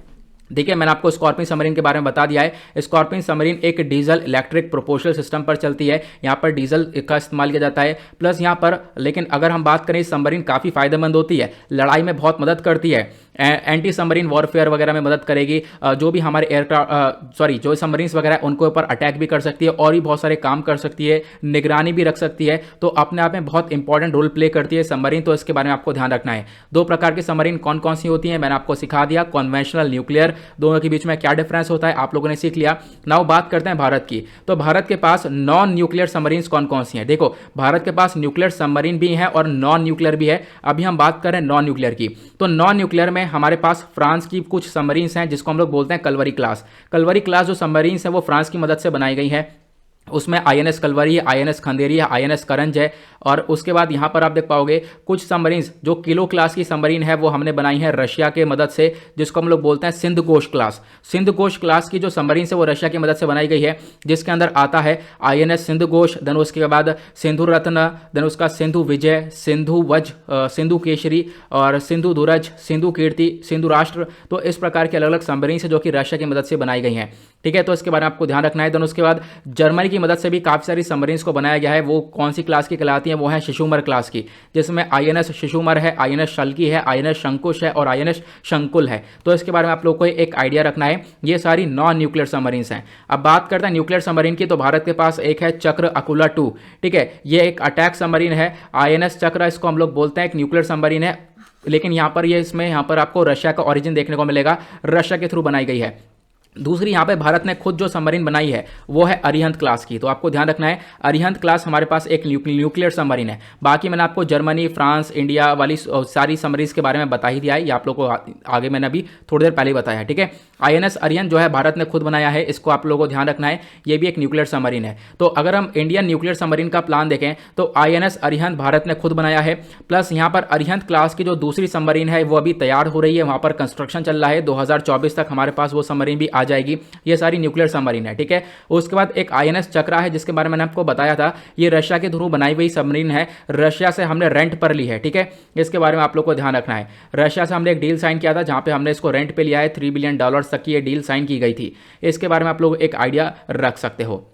देखिए, मैंने आपको स्कॉर्पियन सबमरीन के बारे में बता दिया है। स्कॉर्पियन सबमरीन एक डीजल इलेक्ट्रिक प्रोपोर्शनल सिस्टम पर चलती है, यहाँ पर डीजल का इस्तेमाल किया जाता है प्लस यहाँ पर, लेकिन अगर हम बात करें सबमरीन काफ़ी फायदेमंद होती है, लड़ाई में बहुत मदद करती है, एंटी सबमरीन वॉरफेयर वगैरह में मदद करेगी, जो भी हमारे एयरक्राफ्ट जो सबमरीन्स वगैरह उनके ऊपर अटैक भी कर सकती है और भी बहुत सारे काम कर सकती है, निगरानी भी रख सकती है। तो अपने आप में बहुत इंपॉर्टेंट रोल प्ले करती है सबमरीन, तो इसके बारे में आपको ध्यान रखना है। दो प्रकार की सबमरीन कौन कौन सी होती है मैंने आपको सिखा दिया, कॉन्वेंशनल, न्यूक्लियर, दोनों के बीच में क्या डिफरेंस होता है आप लोगों ने सीख लिया। नाउ बात करते हैं भारत की। तो भारत के पास नॉन न्यूक्लियर सबमरीन्स कौन कौन सी हैं। देखो, भारत के पास न्यूक्लियर सबमरीन भी है और नॉन न्यूक्लियर भी है। अभी हम बात करें नॉन न्यूक्लियर की, तो नॉन न्यूक्लियर में हमारे पास फ्रांस की कुछ सबमरीन्स हैं जिसको हम लोग बोलते हैं कलवरी क्लास। कलवरी क्लास जो सबमरीन्स हैं वो फ्रांस की मदद से बनाई गई है। उसमें आईएनएस कलवरी है, आईएनएस खंदेरी है, आईएनएस करंज है। और उसके बाद यहाँ पर आप देख पाओगे कुछ सबमरीन्स जो किलो क्लास की सबमरीन है वो हमने बनाई है रशिया के मदद से, जिसको हम लोग बोलते हैं सिंध घोष क्लास। सिंध घोष क्लास की जो सबमरीन है वो रशिया की मदद से बनाई गई है, जिसके अंदर आता है आईएनएस सिंध घोष, देन उसके बाद सिंधु रत्न, देन उसका सिंधु विजय, सिंधु वज, सिंधु केशरी और सिंधु धुरज, सिंधु कीर्ति, सिंधु राष्ट्र। तो इस प्रकार के अलग अलग सबमरीन है जो कि रशिया की मदद से बनाई गई हैं, ठीक है। तो इसके बारे में आपको ध्यान रखना है। देन उसके बाद जर्मनी की मदद से भी काफ़ी सारी सबमरीन्स को बनाया गया है। वो कौन सी क्लास की कहलाती हैं, वो है शिशुमर क्लास की, जिसमें आईएनएस शिशुमर है, आईएनएस शल्की है, आईएनएस शंकुश है और आईएनएस शंकुल है। तो इसके बारे में आप लोग को एक आइडिया रखना है। ये सारी नॉन न्यूक्लियर सबमरीन्स हैं। अब बात करते हैं न्यूक्लियर सबमरीन की, तो भारत के पास एक है चक्र अकुला 2, ठीक है। ये एक अटैक सबमरीन है, आईएनएस चक्र इसको हम लोग बोलते हैं, एक न्यूक्लियर सबमरीन है, लेकिन यहाँ पर यहाँ पर आपको रशिया का ओरिजिन देखने को मिलेगा, रशिया के थ्रू बनाई गई है। दूसरी यहाँ पे भारत ने खुद जो सबमरीन बनाई है वो है अरिहंत क्लास की। तो आपको ध्यान रखना है, अरिहंत क्लास हमारे पास एक न्यूक्लियर सबमरीन है। बाकी मैंने आपको जर्मनी, फ्रांस, इंडिया वाली सारी सबमरीन्स के बारे में बता ही दिया है, ये आप लोग को आगे मैंने अभी थोड़ी देर पहले बताया है, ठीक है। आईएनएस अरिहंत जो है भारत ने खुद बनाया है, इसको आप लोगों को ध्यान रखना है, ये भी एक न्यूक्लियर सबमरीन है। तो अगर हम इंडियन न्यूक्लियर सबमरीन का प्लान देखें तो आईएनएस अरिहंत भारत ने खुद बनाया है, प्लस यहाँ पर अरिहंत क्लास की जो दूसरी सबमरीन है वो अभी तैयार हो रही है, वहाँ पर कंस्ट्रक्शन चल रहा है, 2024 तक हमारे पास वो सबमरीन भी आ जाएगी। ये सारी न्यूक्लियर सबमरीन है, ठीक है। उसके बाद एक आईएनएस चक्रा है जिसके बारे में मैंने आपको बताया था, ये रशिया के थ्रू बनाई हुई सबमरीन है, रशिया से हमने रेंट पर ली है, ठीक है। इसके बारे में आप लोग को ध्यान रखना है। रशिया से हमने एक डील साइन किया था जहां पे हमने इसको रेंट पे लिया है, $3 बिलियन तक की ये डील साइन की गई थी। इसके बारे में आप लोग एक आइडिया रख सकते हो।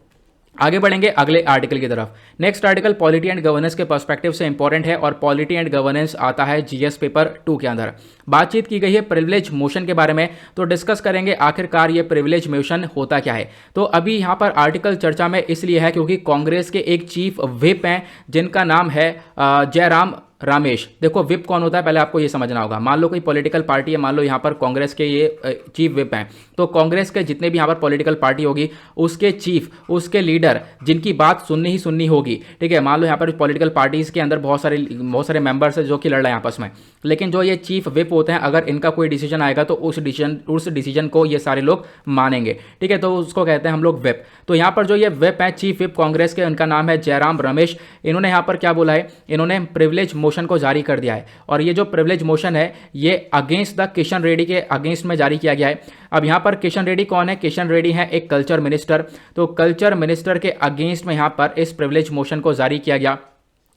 आगे बढ़ेंगे अगले आर्टिकल की तरफ। Next article polity and governance के पर्सपेक्टिव से इंपॉर्टेंट है और पॉलिटी एंड गवर्नेंस आता है जीएस पेपर 2 के अंदर। बातचीत की गई है प्रिविलेज मोशन के बारे में, तो डिस्कस करेंगे आखिरकार ये प्रिविलेज मोशन होता क्या है। तो अभी यहाँ पर आर्टिकल चर्चा में इसलिए है क्योंकि कांग्रेस के एक चीफ व्हिप हैं जिनका नाम है जयराम रमेश। देखो, व्हिप कौन होता है पहले आपको ये समझना होगा। मान लो कोई पॉलिटिकल पार्टी है, मान लो यहाँ पर कांग्रेस के ये चीफ व्हिप हैं, तो कांग्रेस के जितने भी यहाँ पर पॉलिटिकल पार्टी होगी उसके चीफ, उसके लीडर जिनकी बात सुननी ही सुननी होगी, ठीक है। मान लो यहाँ पर पॉलिटिकल पार्टीज के अंदर बहुत सारे मेंबर्स है जो कि लड़ रहे हैं आपस में, लेकिन जो ये चीफ व्हिप होते हैं अगर इनका कोई डिसीजन आएगा तो उस डिसीजन को ये सारे लोग मानेंगे, ठीक है। तो उसको कहते हैं हम लोग व्हिप। तो यहाँ पर जो ये व्हिप है चीफ व्हिप कांग्रेस के, उनका नाम है जयराम रमेश। इन्होंने यहाँ पर क्या बोला है, इन्होंने प्रिविलेज मोशन को जारी कर दिया है और ये जो प्रिविलेज मोशन है ये अगेंस्ट द किशन रेड्डी के अगेंस्ट में जारी किया गया है। अब यहाँ पर किशन रेड्डी कौन है? किशन रेड्डी है एक कल्चर मिनिस्टर। तो कल्चर मिनिस्टर के अगेंस्ट में यहाँ पर इस प्रिविलेज मोशन को जारी किया गया।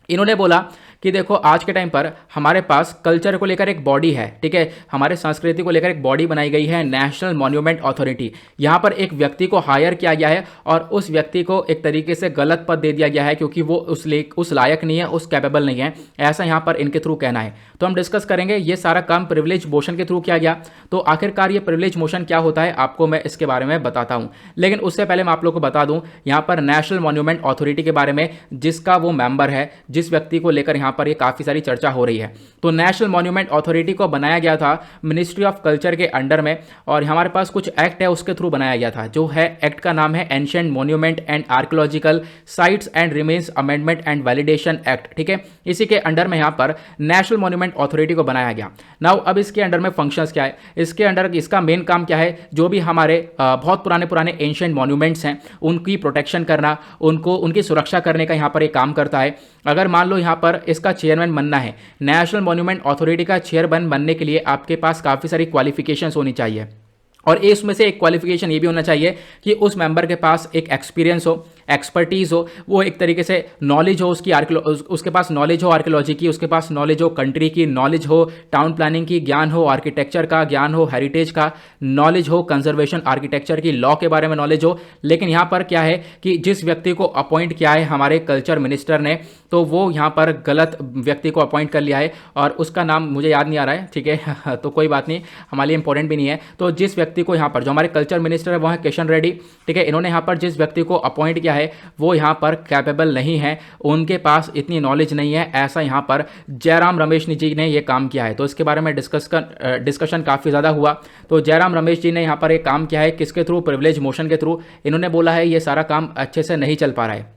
इन्होंने बोला कि देखो आज के टाइम पर हमारे पास कल्चर को लेकर एक बॉडी है, ठीक है, हमारे संस्कृति को लेकर एक बॉडी बनाई गई है, नेशनल मॉन्यूमेंट अथॉरिटी। यहाँ पर एक व्यक्ति को हायर किया गया है और उस व्यक्ति को एक तरीके से गलत पद दे दिया गया है क्योंकि वो उस लायक नहीं है, उस कैपेबल नहीं है, ऐसा यहाँ पर इनके थ्रू कहना है। तो हम डिस्कस करेंगे ये सारा काम प्रिविलेज मोशन के थ्रू किया गया। तो आखिरकार ये प्रिविलेज मोशन क्या होता है आपको मैं इसके बारे में बताता हूँ, लेकिन उससे पहले मैं आप लोग को बता दूँ यहाँ पर नेशनल मॉन्यूमेंट अथॉरिटी के बारे में, जिसका वो मेंबर है, जिस व्यक्ति को लेकर यहाँ पर ये काफ़ी सारी चर्चा हो रही है। तो नेशनल मॉन्यूमेंट अथॉरिटी को बनाया गया था मिनिस्ट्री ऑफ कल्चर के अंडर में और हमारे पास कुछ एक्ट है उसके थ्रू बनाया गया था। जो है एक्ट का नाम है ancient monument and archaeological sites and remains amendment and validation act, ठीक है। इसी के अंडर में यहाँ पर नेशनल मॉन्यूमेंट अथॉरिटी को बनाया गया। नाउ अब इसके अंडर में फंक्शंस क्या है, इसके अंडर इसका मेन काम क्या है, जो भी हमारे बहुत पुराने एंशिएंट मॉन्यूमेंट्स हैं उनकी प्रोटेक्शन करना, उनकी सुरक्षा करने का यहाँ पर एक काम करता है। अगर मान लो यहाँ पर इसका चेयरमैन बनना है, नेशनल मॉन्यूमेंट अथॉरिटी का चेयरमैन बनने के लिए आपके पास काफ़ी सारी क्वालिफिकेशंस होनी चाहिए, और इसमें से एक क्वालिफिकेशन ये भी होना चाहिए कि उस मेंबर के पास एक एक्सपीरियंस हो, एक्सपर्टीज़ हो, वो एक तरीके से नॉलेज हो उसकी उसके पास नॉलेज हो आर्कियोलॉजी की, उसके पास नॉलेज हो कंट्री की, नॉलेज हो टाउन प्लानिंग की, ज्ञान हो आर्किटेक्चर का, ज्ञान हो हेरिटेज का, नॉलेज हो कंजर्वेशन आर्किटेक्चर की, लॉ के बारे में नॉलेज हो। लेकिन यहाँ पर क्या है कि जिस व्यक्ति को अपॉइंट किया है हमारे कल्चर मिनिस्टर ने, तो वो यहाँ पर गलत व्यक्ति को अपॉइंट कर लिया है, और उसका नाम मुझे याद नहीं आ रहा है, ठीक है तो कोई बात नहीं, हमारे लिए इंपॉर्टेंट भी नहीं है। तो जिस व्यक्ति को यहाँ पर, जो हमारे कल्चर मिनिस्टर है वो है किशन रेड्डी, ठीक है, इन्होंने यहाँ पर जिस व्यक्ति को अपॉइंट किया है वो यहाँ पर कैपेबल नहीं है, उनके पास इतनी नॉलेज नहीं है, ऐसा यहाँ पर जयराम रमेश जी ने ये काम किया है। तो इसके बारे में डिस्कशन काफ़ी ज़्यादा हुआ। तो जयराम रमेश जी ने यहाँ पर एक काम किया है, किसके थ्रू, प्रिविलेज मोशन के थ्रू। इन्होंने बोला है ये सारा काम अच्छे से नहीं चल पा रहा है।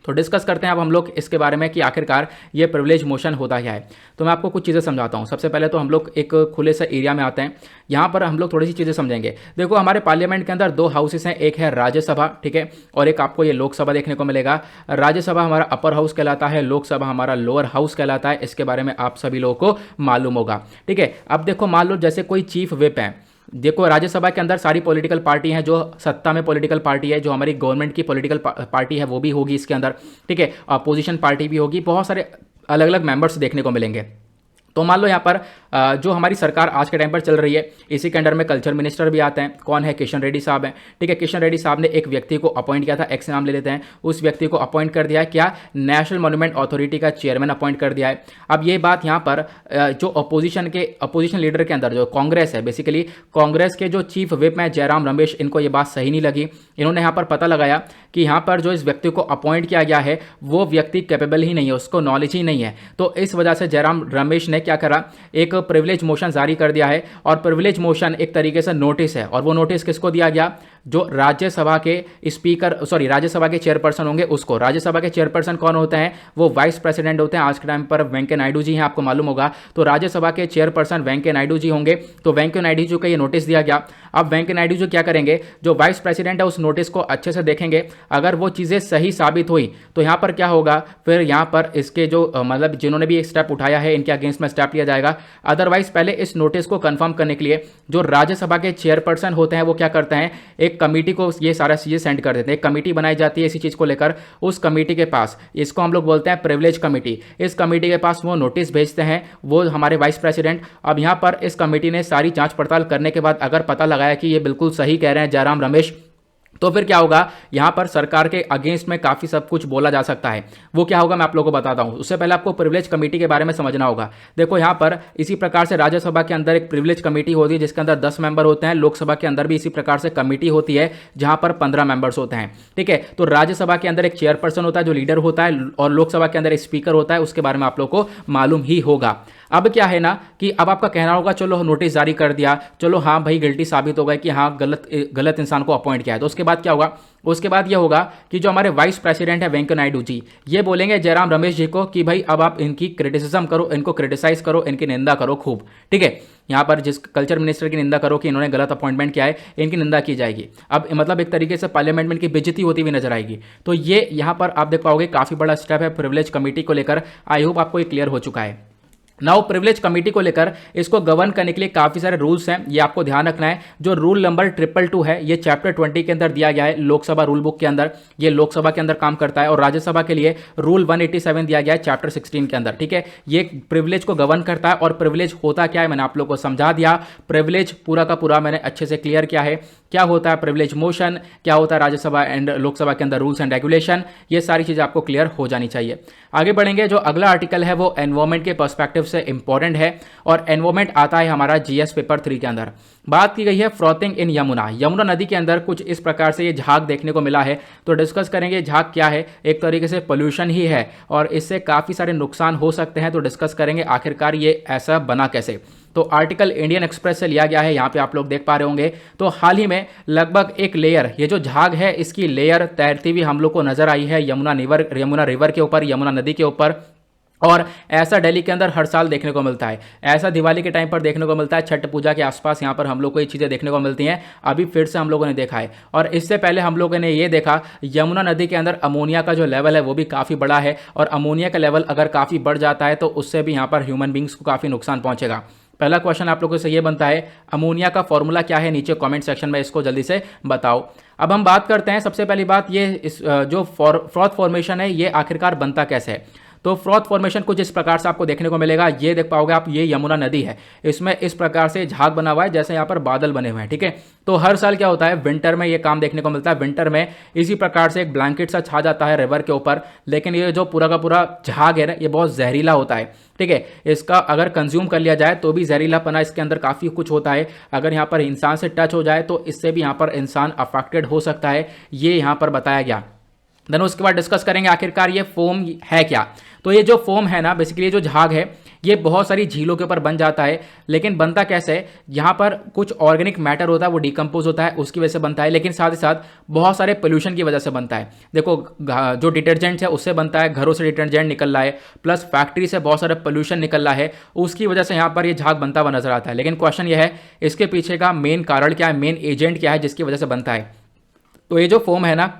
तो डिस्कस करते हैं अब हम लोग इसके बारे में कि आखिरकार ये प्रिविलेज मोशन होता क्या है। तो मैं आपको कुछ चीज़ें समझाता हूँ। सबसे पहले तो हम लोग एक खुले से एरिया में आते हैं, यहाँ पर हम लोग थोड़ी सी चीज़ें समझेंगे। देखो हमारे पार्लियामेंट के अंदर दो हाउसेस हैं, एक है राज्यसभा, ठीक है, और एक आपको ये लोकसभा देखने को मिलेगा। राज्यसभा हमारा अपर हाउस कहलाता है, लोकसभा हमारा लोअर हाउस कहलाता है। इसके बारे में आप सभी लोगों को मालूम होगा, ठीक है। अब देखो मान लो जैसे कोई चीफ व्हिप है, देखो राज्यसभा के अंदर सारी पॉलिटिकल पार्टी हैं, जो सत्ता में पॉलिटिकल पार्टी है, जो हमारी गवर्नमेंट की पॉलिटिकल पार्टी है वो भी होगी इसके अंदर, ठीक है, अपोजिशन पार्टी भी होगी, बहुत सारे अलग अलग मेंबर्स देखने को मिलेंगे। तो मान लो यहाँ पर जो हमारी सरकार आज के टाइम पर चल रही है, इसी के अंडर में कल्चर मिनिस्टर भी आते हैं। कौन है? किशन रेड्डी साहब हैं, ठीक है। किशन रेड्डी साहब ने एक व्यक्ति को अपॉइंट किया था, एक्स नाम ले लेते हैं, उस व्यक्ति को अपॉइंट कर दिया है, क्या, नेशनल मॉन्यूमेंट अथॉरिटी का चेयरमैन अपॉइंट कर दिया है। अब ये बात यहाँ पर जो अपोजिशन लीडर के अंदर जो कांग्रेस है, बेसिकली कांग्रेस के जो चीफ व्हिप हैं जयराम रमेश, इनको ये बात सही नहीं लगी। इन्होंने यहाँ पर पता लगाया कि यहाँ पर जो इस व्यक्ति को अपॉइंट किया गया है वो व्यक्ति कैपेबल ही नहीं है, उसको नॉलेज ही नहीं है। तो इस वजह से जयराम रमेश ने क्या करा, एक प्रिविलेज मोशन जारी कर दिया है। और प्रिविलेज मोशन एक तरीके से नोटिस है, और वो नोटिस किसको दिया गया, जो राज्यसभा के स्पीकर, सॉरी राज्यसभा के चेयरपर्सन होंगे उसको। राज्यसभा के चेयरपर्सन कौन होते हैं? वो वाइस प्रेसिडेंट होते हैं। आज के टाइम पर वेंकैया नायडू जी हैं, आपको मालूम होगा। तो राज्यसभा के चेयरपर्सन वेंकैया नायडू जी होंगे। तो वेंकैया नायडू जी को ये नोटिस दिया गया। अब वेंकैया नायडू जी क्या करेंगे, जो वाइस प्रेसिडेंट है उस नोटिस को अच्छे से देखेंगे, अगर वो चीज़ें सही साबित हुई तो यहाँ पर क्या होगा, फिर यहाँ पर इसके जो मतलब जिन्होंने भी एक स्टेप उठाया है इनके अगेंस्ट में स्टेप लिया जाएगा। अदरवाइज पहले इस नोटिस को कंफर्म करने के लिए जो राज्यसभा के चेयरपर्सन होते हैं वो क्या करते हैं, एक कमेटी को ये सारा चीज़ें सेंड कर देते हैं। एक कमेटी बनाई जाती है इसी चीज़ को लेकर, उस कमेटी के पास, इसको हम लोग बोलते हैं प्रिविलेज कमेटी, इस कमेटी के पास वो नोटिस भेजते हैं, वो हमारे वाइस प्रेसिडेंट। अब यहाँ पर इस कमेटी ने सारी जांच पड़ताल करने के बाद अगर पता लगाया कि ये बिल्कुल सही कह रहे हैं जयराम रमेश, तो फिर क्या होगा, यहां पर सरकार के अगेंस्ट में काफी सब कुछ बोला जा सकता है। वो क्या होगा मैं आप लोगों को बताता हूं। उससे पहले आपको प्रिविलेज कमेटी के बारे में समझना होगा। देखो यहां पर इसी प्रकार से राज्यसभा के अंदर एक प्रिविलेज कमेटी होती है जिसके अंदर 10 मेंबर होते हैं। लोकसभा के अंदर भी इसी प्रकार से कमेटी होती है जहां पर 15 मेंबर्स होते हैं, ठीक है। तो राज्यसभा के अंदर एक चेयरपर्सन होता है जो लीडर होता है, और लोकसभा के अंदर एक स्पीकर होता है, उसके बारे में आप लोग को मालूम ही होगा। अब क्या है ना कि अब आपका कहना होगा चलो नोटिस जारी कर दिया, चलो हाँ भाई गिल्टी साबित हो गया कि हाँ गलत इंसान को अपॉइंट किया है। तो उसके बाद क्या होगा, उसके बाद यह होगा कि जो हमारे वाइस प्रेसिडेंट है वेंकैया नायडू जी, ये बोलेंगे जयराम रमेश जी को कि भाई अब आप इनकी क्रिटिसिज्म करो, इनको क्रिटिसाइज करो, इनकी निंदा करो खूब, ठीक है। यहाँ पर जिस कल्चर मिनिस्टर की निंदा करो कि इन्होंने गलत अपॉइंटमेंट किया है, इनकी निंदा की जाएगी। अब मतलब एक तरीके से पार्लियामेंट में इनकी बेइज्जती होती हुई नजर आएगी। तो ये यहाँ पर आप देख पाओगे काफी बड़ा स्टेप है प्रिविलेज कमेटी को लेकर। आई होप आपको ये क्लियर हो चुका है। नाउ प्रिविलेज कमेटी को लेकर इसको गवर्न करने के लिए काफी सारे रूल्स हैं, ये आपको ध्यान रखना है। जो रूल नंबर 222 है ये चैप्टर 20 के अंदर दिया गया है, लोकसभा रूल बुक के अंदर, ये लोकसभा के अंदर काम करता है। और राज्यसभा के लिए रूल 187 दिया गया है चैप्टर 16 के अंदर, ठीक है। ये प्रिविलेज को गवर्न करता है। और प्रिविलेज होता क्या है मैंने आप लोग को समझा दिया। प्रिविलेज पूरा का पूरा मैंने अच्छे से क्लियर किया है, क्या होता है प्रिविलेज मोशन, क्या होता है राज्यसभा एंड लोकसभा के अंदर रूल्स एंड रेगुलेशन, ये सारी चीजें आपको क्लियर हो जानी चाहिए। आगे बढ़ेंगे, जो अगला आर्टिकल है वो एनवायरमेंट के पर्सपेक्टिव से इंपॉर्टेंट है, और एनवायरमेंट आता है हमारा जीएस पेपर 3 के अंदर। बात की गई है फ्रॉथिंग इन यमुना, यमुना नदी के अंदर कुछ इस प्रकार से ये झाग देखने को मिला है। तो डिस्कस करेंगे झाग क्या है। एक तरीके से पोल्यूशन ही है और इससे काफी सारे नुकसान हो सकते हैं। तो डिस्कस करेंगे आखिरकार ये ऐसा बना कैसे। तो आर्टिकल इंडियन एक्सप्रेस से लिया गया है, यहाँ पे आप लोग देख पा रहे होंगे। तो हाल ही में लगभग एक लेयर, ये जो झाग है इसकी लेयर तैरती हुई हम लोग को नजर आई है यमुना रिवर के ऊपर, यमुना नदी के ऊपर। और ऐसा दिल्ली के अंदर हर साल देखने को मिलता है। ऐसा दिवाली के टाइम पर देखने को मिलता है, छठ पूजा के आसपास यहाँ पर हम लोग को ये चीज़ें देखने को मिलती हैं। अभी फिर से हम लोगों ने देखा है। और इससे पहले हम लोगों ने ये देखा यमुना नदी के अंदर अमोनिया का जो लेवल है वो भी काफ़ी बड़ा है, और अमोनिया का लेवल अगर काफ़ी बढ़ जाता है तो उससे भी यहाँ पर ह्यूमन बींग्स को काफ़ी नुकसान पहुँचेगा। पहला क्वेश्चन आप लोगों से ये बनता है, अमोनिया का फॉर्मूला क्या है? नीचे कमेंट सेक्शन में इसको जल्दी से बताओ। अब हम बात करते हैं, सबसे पहली बात ये जो फ्रॉथ फॉर्मेशन है ये आखिरकार बनता कैसे है। तो फ्रॉथ फॉर्मेशन कुछ इस प्रकार से आपको देखने को मिलेगा। ये देख पाओगे आप, ये यमुना नदी है, इसमें इस प्रकार से झाग बना हुआ है जैसे यहाँ पर बादल बने हुए हैं, ठीक है। तो हर साल क्या होता है, विंटर में ये काम देखने को मिलता है। विंटर में इसी प्रकार से एक ब्लैंकेट सा छा जाता है रिवर के ऊपर, लेकिन ये जो पूरा का पूरा झाग है ना, ये बहुत जहरीला होता है, ठीक है। इसका अगर कंज्यूम कर लिया जाए तो भी जहरीलापना इसके अंदर काफ़ी कुछ होता है। अगर यहाँ पर इंसान से टच हो जाए तो इससे भी यहाँ पर इंसान अफेक्टेड हो सकता है, ये यहाँ पर बताया गया। देन उसके बाद डिस्कस करेंगे आखिरकार ये फोम है क्या। तो ये जो फोम है ना, बेसिकली जो झाग है ये बहुत सारी झीलों के ऊपर बन जाता है, लेकिन बनता कैसे है, यहाँ पर कुछ ऑर्गेनिक मैटर होता है वो डिकम्पोज होता है, उसकी वजह से बनता है, लेकिन साथ ही साथ बहुत सारे पोल्यूशन की वजह से बनता है। देखो जो डिटर्जेंट है उससे बनता है, घरों से डिटर्जेंट निकल रहा है, प्लस फैक्ट्री से बहुत सारा पोल्यूशन निकल रहा है, उसकी वजह से यहाँ पर ये झाग बनता हुआ नजर आता है। लेकिन क्वेश्चन ये है, इसके पीछे का मेन कारण क्या है, मेन एजेंट क्या है जिसकी वजह से बनता है। तो ये जो फोम है ना,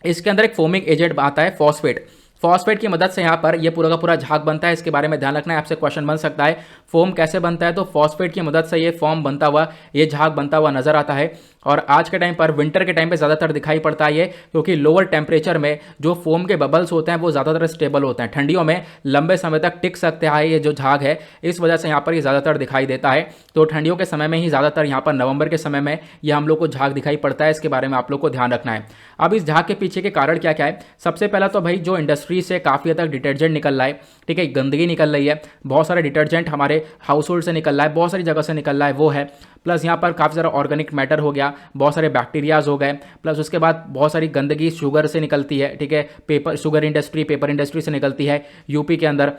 इसके अंदर एक फोमिंग एजेंट आता है फॉस्फेट। फॉस्फेट की मदद से यहाँ पर ये पूरा का पूरा झाग बनता है, इसके बारे में ध्यान रखना है, आपसे क्वेश्चन बन सकता है फोम कैसे बनता है। तो फॉस्फेट की मदद से ये फॉर्म बनता हुआ, ये झाग बनता हुआ नजर आता है। और आज के टाइम पर विंटर के टाइम पे ज़्यादातर दिखाई पड़ता है ये, क्योंकि लोअर टेम्परेचर में जो फोम के बबल्स होते हैं वो ज़्यादातर स्टेबल होते हैं, ठंडियों में लंबे समय तक टिक सकते हैं ये जो झाग है, इस वजह से यहाँ पर ये ज़्यादातर दिखाई देता है। तो ठंडियों के समय में ही ज़्यादातर यहाँ पर नवंबर के समय में ये हम लोग को झाग दिखाई पड़ता है, इसके बारे में आप लोग को ध्यान रखना है। अब इस झाग के पीछे के कारण क्या क्या है, सबसे पहला तो भाई जो इंडस्ट्री से काफ़ी हद तक डिटर्जेंट निकल रहा है, ठीक है, गंदगी निकल रही है, बहुत सारे डिटर्जेंट हमारे हाउस होल्ड से निकल रहा है, बहुत सारी जगह से निकल रहा है, वो है। प्लस यहाँ पर काफ़ी सारा ऑर्गेनिक मैटर हो गया, बहुत सारे बैक्टीरियाज हो गए, प्लस उसके बाद बहुत सारी गंदगी शुगर से निकलती है, ठीक है, शुगर इंडस्ट्री, पेपर इंडस्ट्री से निकलती है यूपी के अंदर,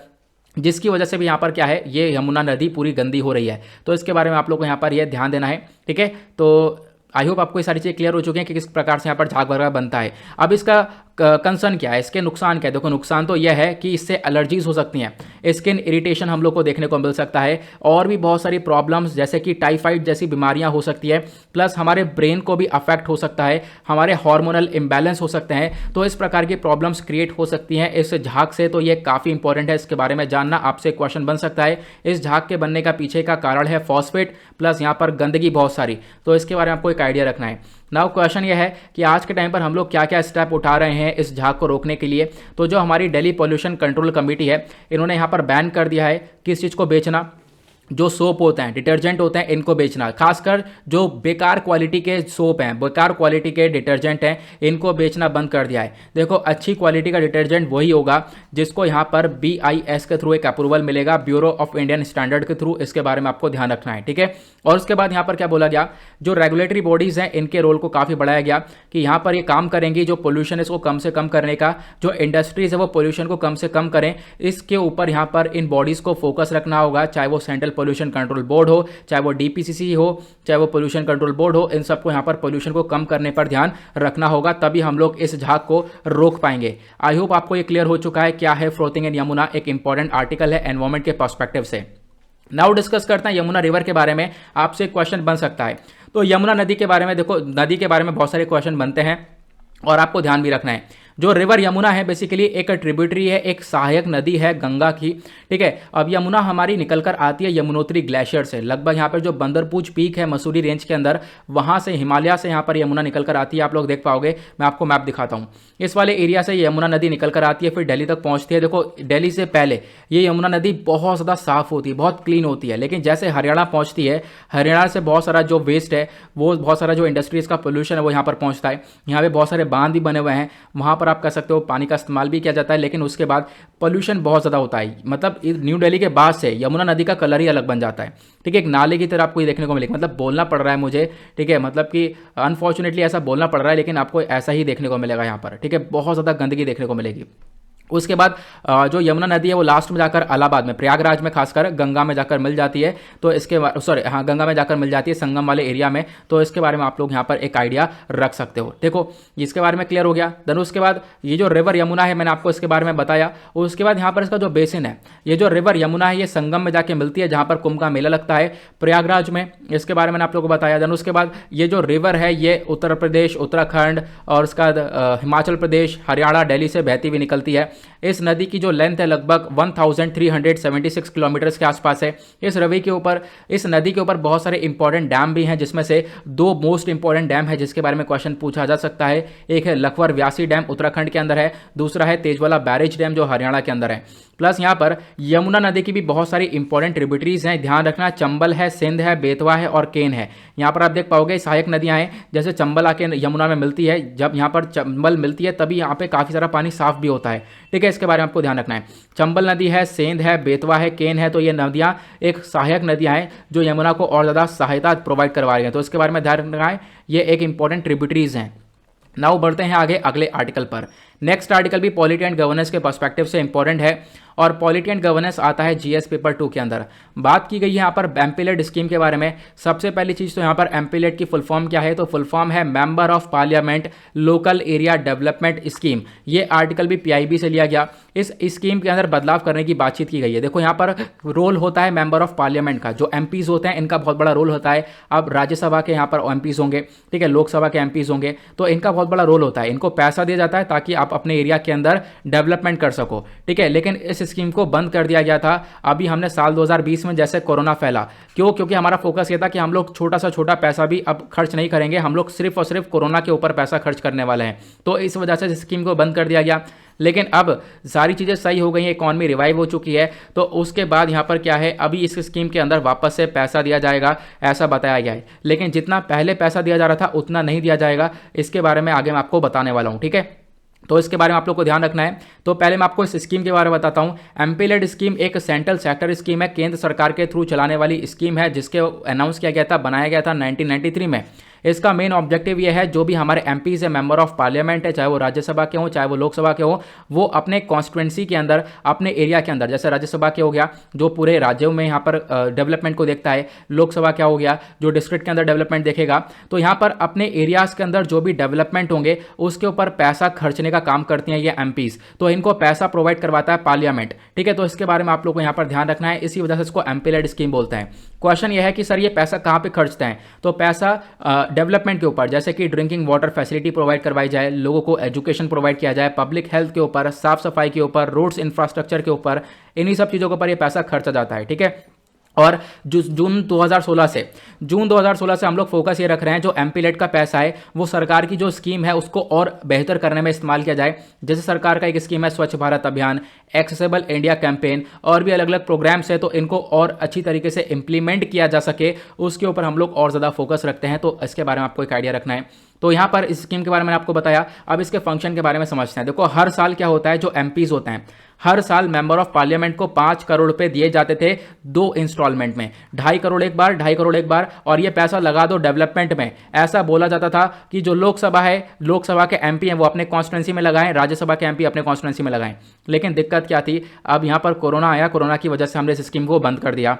जिसकी वजह से भी यहाँ पर क्या है, ये यमुना नदी पूरी गंदी हो रही है। तो इसके बारे में आप लोग को यहाँ पर ये ध्यान देना है, ठीक है। तो आई होप आपको ये सारी चीज़ें क्लियर हो चुकी हैं कि किस प्रकार से यहाँ पर झाग वगैरह बनता है। अब इसका कंसर्न क्या है, इसके नुकसान क्या है। देखो नुकसान तो यह है कि इससे एलर्जीज हो सकती हैं, स्किन इरिटेशन हम लोग को देखने को मिल सकता है, और भी बहुत सारी प्रॉब्लम्स जैसे कि टाइफाइड जैसी बीमारियां हो सकती है, प्लस हमारे ब्रेन को भी अफेक्ट हो सकता है, हमारे हार्मोनल इम्बैलेंस हो सकते हैं। तो इस प्रकार की प्रॉब्लम्स क्रिएट हो सकती हैं इस झाग से। तो ये काफ़ी इंपॉर्टेंट है, इसके बारे में जानना आपसे क्वेश्चन बन सकता है। इस झाग के बनने का पीछे का कारण है फॉस्फेट, प्लस यहाँ पर गंदगी बहुत सारी, तो इसके बारे में आपको एक आइडिया रखना है। नाउ क्वेश्चन ये है कि आज के टाइम पर हम लोग क्या क्या स्टेप उठा रहे हैं इस झाग को रोकने के लिए। तो जो हमारी दिल्ली पॉल्यूशन कंट्रोल कमेटी है, इन्होंने यहाँ पर बैन कर दिया है किस चीज़ को बेचना, जो सोप होते हैं, डिटर्जेंट होते हैं, इनको बेचना, खासकर जो बेकार क्वालिटी के सोप हैं, बेकार क्वालिटी के डिटर्जेंट हैं, इनको बेचना बंद कर दिया है। देखो अच्छी क्वालिटी का डिटर्जेंट वही होगा जिसको यहाँ पर BIS के थ्रू एक अप्रूवल मिलेगा, ब्यूरो ऑफ इंडियन स्टैंडर्ड के थ्रू, इसके बारे में आपको ध्यान रखना है, ठीक है। और उसके बाद यहाँ पर क्या बोला गया, जो रेगुलेटरी बॉडीज़ हैं इनके रोल को काफ़ी बढ़ाया गया कि यहाँ पर ये काम करेंगी जो पोल्यूशन है इसको कम से कम करने का, जो इंडस्ट्रीज़ है वो पोल्यूशन को कम से कम करें, इसके ऊपर यहाँ पर इन बॉडीज़ को फोकस रखना होगा, चाहे वो सेंट्रल पोल्यूशन कंट्रोल बोर्ड हो, चाहे वो DPCC हो, चाहे वो पोल्यूशन कंट्रोल बोर्ड हो, इन सबको यहाँ पर पोल्यूशन को कम करने पर ध्यान रखना होगा, तभी हम लोग इस झाग को रोक पाएंगे। आई होप आपको ये क्लियर हो चुका है क्या है फ्रोथिंग इन यमुना, एक इंपॉर्टेंट आर्टिकल है एनवायरमेंट के पर्सपेक्टिव से। नाउ डिस्कस करते हैं यमुना रिवर के बारे में, आपसे क्वेश्चन बन सकता है। तो यमुना नदी के बारे में देखो, नदी के बारे में बहुत सारे क्वेश्चन बनते हैं और आपको ध्यान भी रखना है। जो रिवर यमुना है बेसिकली एक ट्रिब्यूटरी है, एक सहायक नदी है गंगा की, ठीक है। अब यमुना हमारी निकलकर आती है यमुनोत्री ग्लेशियर से, लगभग यहाँ पर जो बंदरपूछ पीक है मसूरी रेंज के अंदर, वहाँ से हिमालय से यहाँ पर यमुना निकलकर आती है। आप लोग देख पाओगे, मैं आपको मैप दिखाता हूँ, इस वाले एरिया से यमुना नदी निकलकर आती है, फिर दिल्ली तक पहुँचती है। देखो दिल्ली से पहले ये यमुना नदी बहुत ज़्यादा साफ होती है, बहुत क्लीन होती है, लेकिन जैसे हरियाणा पहुँचती है, हरियाणा से बहुत सारा जो वेस्ट है, वो बहुत सारा जो इंडस्ट्रीज़ का पोल्यूशन है वो यहाँ पर पहुँचता है। यहाँ पर बहुत सारे बांध भी बने हुए हैं, वहाँ पर आप कह सकते हो पानी का इस्तेमाल भी किया जाता है, लेकिन उसके बाद पोल्यूशन बहुत ज़्यादा होता है। मतलब न्यू दिल्ली के बाद से यमुना नदी का कलर ही अलग बन जाता है, ठीक है, एक नाले की तरह आपको ये देखने को मिलेगा। मतलब बोलना पड़ रहा है मुझे, ठीक है, मतलब कि अनफॉर्चुनेटली ऐसा बोलना पड़ रहा है, लेकिन आपको ऐसा ही देखने को मिलेगा यहाँ पर, ठीक है, बहुत ज़्यादा गंदगी देखने को मिलेगी। उसके बाद जो यमुना नदी है वो लास्ट में जाकर इलाहाबाद में, प्रयागराज में खासकर गंगा में जाकर मिल जाती है। तो इसके सॉरी हाँ, गंगा में जाकर मिल जाती है संगम वाले एरिया में। तो इसके बारे में आप लोग यहाँ पर एक आइडिया रख सकते हो। देखो इसके बारे में क्लियर हो गया। देन उसके बाद ये जो रिवर यमुना है मैंने आपको इसके बारे में बताया। उसके बाद यहाँ पर इसका जो बेसिन है, ये जो रिवर यमुना है ये संगम में जाके मिलती है जहाँ पर कुंभ का मेला लगता है प्रयागराज में। इसके बारे में मैंने आप लोगों को बताया। देन उसके बाद ये जो रिवर है ये उत्तर प्रदेश, उत्तराखंड और उसका हिमाचल प्रदेश, हरियाणा, दिल्ली से बहती हुई निकलती है। इस नदी की जो लेंथ है लगभग 1376 किलोमीटर के आसपास है। इस नदी के ऊपर बहुत सारे इंपॉर्टेंट डैम भी हैं, जिसमें से दो मोस्ट इंपॉर्टेंट डैम है जिसके बारे में क्वेश्चन पूछा जा सकता है। एक है लखवर व्यासी डैम उत्तराखंड के अंदर है, दूसरा है तेजवाला बैरेज डैम जो हरियाणा के अंदर है। प्लस यहाँ पर यमुना नदी की भी बहुत सारी इंपॉर्टेंट ट्रिब्यूटरीज हैं, ध्यान रखना। चंबल है, सिंध है, बेतवा है और केन है। यहाँ पर आप देख पाओगे सहायक नदियाँ हैं, जैसे चंबल आके यमुना में मिलती है। जब यहाँ पर चंबल मिलती है तभी यहाँ पे काफ़ी सारा पानी साफ भी होता है। ठीक है, इसके बारे में आपको ध्यान रखना है। चंबल नदी है, सेंध है, बेतवा है, केन है। तो ये नदियाँ एक सहायक नदियाँ हैं जो यमुना को और ज़्यादा सहायता प्रोवाइड करवा रही हैं। तो इसके बारे में ध्यान रखना है, ये एक इंपॉर्टेंट ट्रिब्यूटरीज हैं। नाउ बढ़ते हैं आगे अगले आर्टिकल पर। नेक्स्ट आर्टिकल भी पॉलिटी एंड गवर्नेंस के पर्सपेक्टिव से इंपॉर्टेंट है और पॉलिटी एंड गवर्नेंस आता है जीएस पेपर 2 के अंदर। बात की गई है यहाँ पर एमपीलेट स्कीम के बारे में। सबसे पहली चीज़ तो यहाँ पर एमपीलेट की फुल फॉर्म क्या है, तो फुल फॉर्म है member of parliament local area development scheme. ये आर्टिकल भी पीआईबी से लिया गया। इस स्कीम के अंदर बदलाव करने की बातचीत की गई है। देखो यहाँ पर रोल होता है मेंबर ऑफ पार्लियामेंट का, जो एमपीज होते हैं इनका बहुत बड़ा रोल होता है। अब राज्यसभा के यहाँ पर एमपीज होंगे, ठीक है, लोकसभा के एमपीज होंगे, तो इनका बहुत बड़ा रोल होता है। इनको पैसा दिया जाता है ताकि आप अपने एरिया के अंदर डेवलपमेंट कर सको, ठीक है। लेकिन इस स्कीम को बंद कर दिया गया था अभी हमने साल 2020 में, जैसे कोरोना फैला। क्योंकि हमारा फोकस ये था कि हम लोग छोटा सा छोटा पैसा भी अब खर्च नहीं करेंगे, हम लोग सिर्फ और सिर्फ कोरोना के ऊपर पैसा खर्च करने वाले हैं। तो इस वजह से इस स्कीम को बंद कर दिया गया। लेकिन अब सारी चीज़ें सही हो गई हैं, इकॉनमी रिवाइव हो चुकी है। तो उसके बाद यहाँ पर क्या है, अभी इस स्कीम के अंदर वापस से पैसा दिया जाएगा ऐसा बताया गया है। लेकिन जितना पहले पैसा दिया जा रहा था उतना नहीं दिया जाएगा। इसके बारे में आगे मैं आपको बताने वाला हूँ, ठीक है। तो इसके बारे में आप लोग को ध्यान रखना है। तो पहले मैं आपको इस स्कीम के बारे में बताता हूं। एमपीलेड स्कीम एक सेंट्रल सेक्टर स्कीम है, केंद्र सरकार के थ्रू चलाने वाली स्कीम है, जिसके अनाउंस किया गया था, बनाया गया था 1993 में। इसका मेन ऑब्जेक्टिव ये है, जो भी हमारे एमपीज है, मेंबर ऑफ पार्लियामेंट है, चाहे वो राज्यसभा के हों चाहे वो लोकसभा के हों, वो अपने कॉन्स्टिट्यूंसी के अंदर, अपने एरिया के अंदर, जैसे राज्यसभा के हो गया जो पूरे राज्यों में यहाँ पर डेवलपमेंट को देखता है, लोकसभा क्या हो गया जो डिस्ट्रिक्ट के अंदर डेवलपमेंट देखेगा। तो यहाँ पर अपने एरियाज के अंदर जो भी डेवलपमेंट होंगे उसके ऊपर पैसा खर्चने का काम करती हैं ये एमपीज। तो इनको पैसा प्रोवाइड करवाता है पार्लियामेंट, ठीक है। तो इसके बारे में आप लोग को यहाँ पर ध्यान रखना है, इसी वजह से इसको एमपीलेड स्कीम बोलते हैं। क्वेश्चन ये है कि सर ये पैसा कहाँ पे खर्चते हैं, तो पैसा डेवलपमेंट के ऊपर, जैसे कि ड्रिंकिंग वाटर फैसिलिटी प्रोवाइड करवाई जाए, लोगों को एजुकेशन प्रोवाइड किया जाए, पब्लिक हेल्थ के ऊपर, साफ सफाई के ऊपर, रोड्स इंफ्रास्ट्रक्चर के ऊपर, इन्हीं सब चीज़ों के ऊपर ये पैसा खर्चा जाता है, ठीक है। और जून 2016 से हम लोग फोकस ये रख रहे हैं, जो एमपीलेट का पैसा है वो सरकार की जो स्कीम है उसको और बेहतर करने में इस्तेमाल किया जाए। जैसे सरकार का एक स्कीम है स्वच्छ भारत अभियान, एक्सेसिबल इंडिया कैंपेन और भी अलग अलग प्रोग्राम्स है, तो इनको और अच्छी तरीके से इंप्लीमेंट किया जा सके उसके ऊपर हम लोग और ज़्यादा फोकस रखते हैं। तो इसके बारे में आपको एक आइडिया रखना है। तो यहाँ पर इस स्कीम के बारे में आपको बताया, अब इसके फंक्शन के बारे में समझते हैं। देखो हर साल क्या होता है, जो एमपीज होते हैं हर साल मेंबर ऑफ पार्लियामेंट को 5 करोड़ रुपए दिए जाते थे 2 इंस्टॉलमेंट में, 2.5 करोड़ एक बार, 2.5 करोड़ एक बार, और ये पैसा लगा दो डेवलपमेंट में। ऐसा बोला जाता था कि जो लोकसभा है, लोकसभा के एमपी हैं वो अपने कॉन्स्टिट्यूंसी में लगाएं, राज्यसभा के एमपी अपने कॉन्स्टिट्यूंसी में लगाएं। लेकिन दिक्कत क्या थी, अब यहाँ पर कोरोना आया, कोरोना की वजह से हमने इस स्कीम को बंद कर दिया।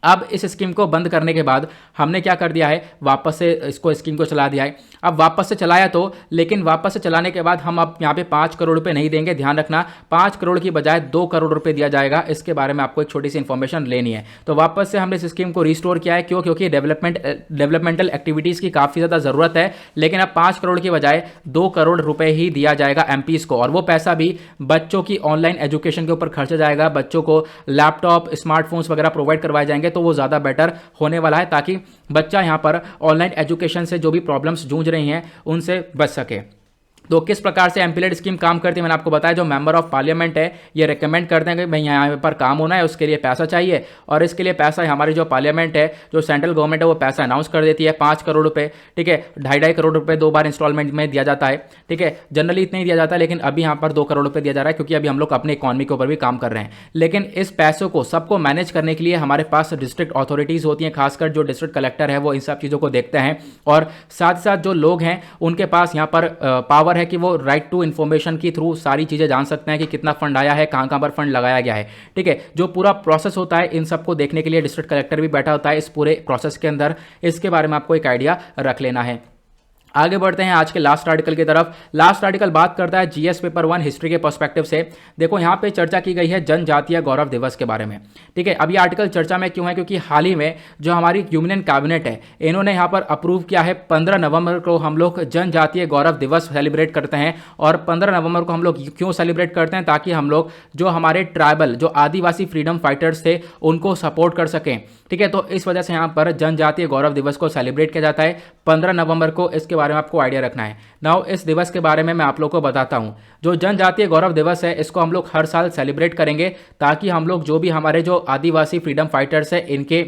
अब इस स्कीम को बंद करने के बाद हमने क्या कर दिया है, वापस से इसको स्कीम को चला दिया है। अब वापस से चलाया तो, लेकिन वापस से चलाने के बाद हम अब यहाँ पे 5 करोड़ रुपए नहीं देंगे, ध्यान रखना 5 करोड़ की बजाय 2 करोड़ रुपए दिया जाएगा। इसके बारे में आपको एक छोटी सी इंफॉर्मेशन लेनी है। तो वापस से हमने इस स्कीम को रिस्टोर किया है, क्योंकि डेवलपमेंटल एक्टिविटीज़ की काफ़ी ज़्यादा ज़रूरत है। लेकिन अब 5 करोड़ की बजाय 2 करोड़ रुपए ही दिया जाएगा एमपीज को, और वो पैसा भी बच्चों की ऑनलाइन एजुकेशन के ऊपर खर्चा जाएगा। बच्चों को लैपटॉप, स्मार्टफोन्स वगैरह प्रोवाइड करवाए जाएंगे, तो वो ज़्यादा बेटर होने वाला है, ताकि बच्चा यहाँ पर ऑनलाइन एजुकेशन से जो भी प्रॉब्लम्स जूझ रही हैं उनसे बच सके। तो किस प्रकार से एमपीलेट स्कीम काम करती है मैंने आपको बताया। जो मेंबर ऑफ पार्लियामेंट है ये रिकमेंड करते हैं कि भाई यहाँ पर काम होना है, उसके लिए पैसा चाहिए, और इसके लिए पैसा हमारी जो पार्लियामेंट है, जो सेंट्रल गवर्नमेंट है, वो पैसा अनाउंस कर देती है 5 करोड़ रुपए, ठीक है। 2.5 करोड़ रुपए 2 बार इंस्टॉलमेंट में दिया जाता है, ठीक है। जनरली इतना ही दिया जाता है, लेकिन अभी यहाँ पर 2 करोड़ रुपए दिया जा रहा है, क्योंकि अभी हम लोग अपने इकॉनमी के ऊपर भी काम कर रहे हैं। लेकिन इस पैसों को सबको मैनेज करने के लिए हमारे पास डिस्ट्रिक्ट अथॉरिटीज़ होती हैं, खासकर जो डिस्ट्रिक्ट कलेक्टर है वो इन सब चीज़ों को देखते हैं, और साथ साथ जो लोग हैं उनके पास यहाँ पर पावर है कि वो राइट टू इन्फॉर्मेशन के थ्रू सारी चीज़ें जान सकते हैं कि कितना फंड आया है, कहाँ कहाँ पर फंड लगाया गया है। ठीक है, जो पूरा प्रोसेस होता है इन सबको देखने के लिए डिस्ट्रिक्ट कलेक्टर भी बैठा होता है इस पूरे प्रोसेस के अंदर। इसके बारे में आपको एक आइडिया रख लेना है। आगे बढ़ते हैं आज के लास्ट आर्टिकल की तरफ। लास्ट आर्टिकल बात करता है जीएस पेपर 1 हिस्ट्री के पर्सपेक्टिव से। देखो यहाँ पे चर्चा की गई है जनजातीय गौरव दिवस के बारे में। ठीक है, अब ये आर्टिकल चर्चा में क्यों है, क्योंकि हाल ही में जो हमारी यूनियन कैबिनेट है इन्होंने यहाँ पर अप्रूव किया है 15 नवंबर को हम लोग जनजातीय गौरव दिवस सेलिब्रेट करते हैं। और 15 नवंबर को हम लोग क्यों सेलिब्रेट करते हैं, ताकि हम लोग जो हमारे ट्राइबल जो आदिवासी फ्रीडम फाइटर्स थे उनको सपोर्ट कर सकें। ठीक है, तो इस वजह से यहाँ पर जनजातीय गौरव दिवस को सेलिब्रेट किया जाता है 15 नवंबर को। इसके बारे में आपको आइडिया रखना है। नाउ इस दिवस के बारे में मैं आप लोग को बताता हूँ। जो जनजातीय गौरव दिवस है इसको हम लोग हर साल सेलिब्रेट करेंगे, ताकि हम लोग जो भी हमारे जो आदिवासी फ्रीडम फाइटर्स है इनके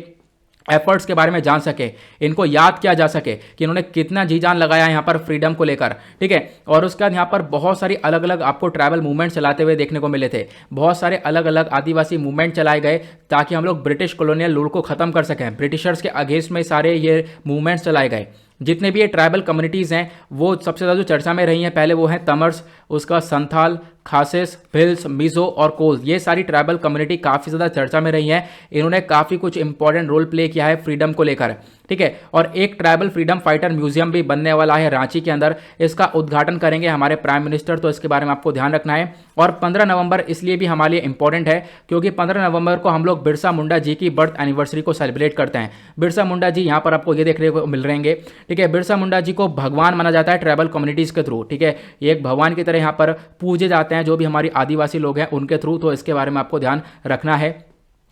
एफर्ट्स के बारे में जान सके, इनको याद किया जा सके कि इन्होंने कितना जी जान लगाया यहाँ पर फ्रीडम को लेकर। ठीक है, और उसके बाद यहाँ पर बहुत सारी अलग अलग आपको ट्राइबल मूवमेंट चलाते हुए देखने को मिले थे। बहुत सारे अलग अलग आदिवासी मूवमेंट चलाए गए ताकि हम लोग ब्रिटिश कॉलोनियल रूल को खत्म कर सकें। ब्रिटिशर्स के अगेंस्ट में सारे ये मूवमेंट्स चलाए गए। जितने भी ये ट्राइबल कम्युनिटीज़ हैं वो सबसे ज़्यादा जो चर्चा में रही हैं, पहले वो हैं तमर्स, उसका संथाल, खासिस, भिल्स, मिजो और कोल्स। ये सारी ट्राइबल कम्युनिटी काफ़ी ज़्यादा चर्चा में रही है। इन्होंने काफ़ी कुछ इंपॉर्टेंट रोल प्ले किया है फ्रीडम को लेकर। ठीक है, और एक ट्राइबल फ्रीडम फाइटर म्यूजियम भी बनने वाला है रांची के अंदर। इसका उद्घाटन करेंगे हमारे प्राइम मिनिस्टर, तो इसके बारे में आपको ध्यान रखना है। और 15 नवंबर इसलिए भी हमारे लिए इंपॉर्टेंट है क्योंकि 15 नवंबर को हम लोग बिरसा मुंडा जी की बर्थ एनिवर्सरी को सेलिब्रेट करते हैं। बिरसा मुंडा जी यहाँ पर आपको ये देखने को मिल रहेंगे। ठीक है, बिरसा मुंडा जी को भगवान माना जाता है ट्राइबल कम्युनिटीज़ के थ्रू। ठीक है, ये एक भगवान की तरह यहाँ पर पूजे जाते हैं जो भी हमारी आदिवासी लोग हैं उनके थ्रू, तो इसके बारे में आपको ध्यान रखना है।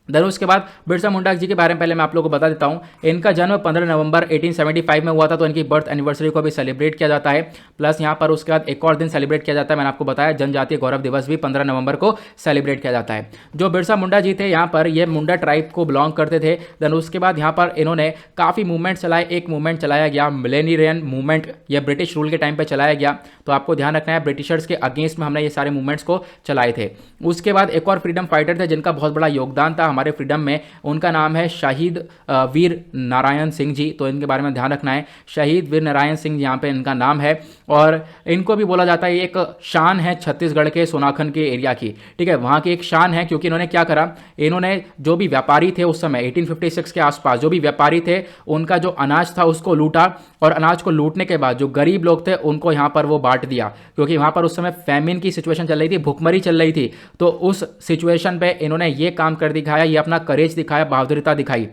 देन उसके बाद बिरसा मुंडा जी के बारे में पहले मैं आप लोगों को बता देता हूं। इनका जन्म 15 नवंबर 1875 में हुआ था, तो इनकी बर्थ एनिवर्सरी को भी सेलिब्रेट किया जाता है। प्लस यहां पर उसके बाद एक और दिन सेलिब्रेट किया जाता है, मैंने आपको बताया जनजातीय गौरव दिवस भी 15 नवंबर को सेलिब्रेट किया जाता है। जो बिरसा मुंडा जी थे यहाँ पर ये मुंडा ट्राइब को बिलोंग करते थे। देन उसके बाद यहाँ पर इन्होंने काफ़ी मूवमेंट चलाए। एक मूवमेंट चलाया गया मिलेनियन मूवमेंट, यह ब्रिटिश रूल के टाइम पर चलाया गया, तो आपको ध्यान रखना है ब्रिटिशर्स के अगेंस्ट में हमने ये सारे मूवमेंट्स को चलाए थे। उसके बाद एक और फ्रीडम फाइटर थे जिनका बहुत बड़ा योगदान था हमारे फ्रीडम में, उनका नाम है शहीद वीर नारायण सिंह जी, तो इनके बारे में ध्यान रखना है। शहीद वीर नारायण सिंह यहाँ पे इनका नाम है, और इनको भी बोला जाता है एक शान है छत्तीसगढ़ के सोनाखन के एरिया की। ठीक है, वहाँ की एक शान है क्योंकि इन्होंने क्या करा, इन्होंने जो भी व्यापारी थे उस समय 1856 के आसपास जो भी व्यापारी थे उनका जो अनाज था उसको लूटा, और अनाज को लूटने के बाद जो गरीब लोग थे उनको यहाँ पर वो बांट दिया, क्योंकि वहाँ पर उस समय फैमिन की सिचुएशन चल रही थी, भुखमरी चल रही थी। तो उस सिचुएशन पे इन्होंने ये काम कर दिखाया, ये अपना करेज दिखाया, बहादुरिता दिखाई।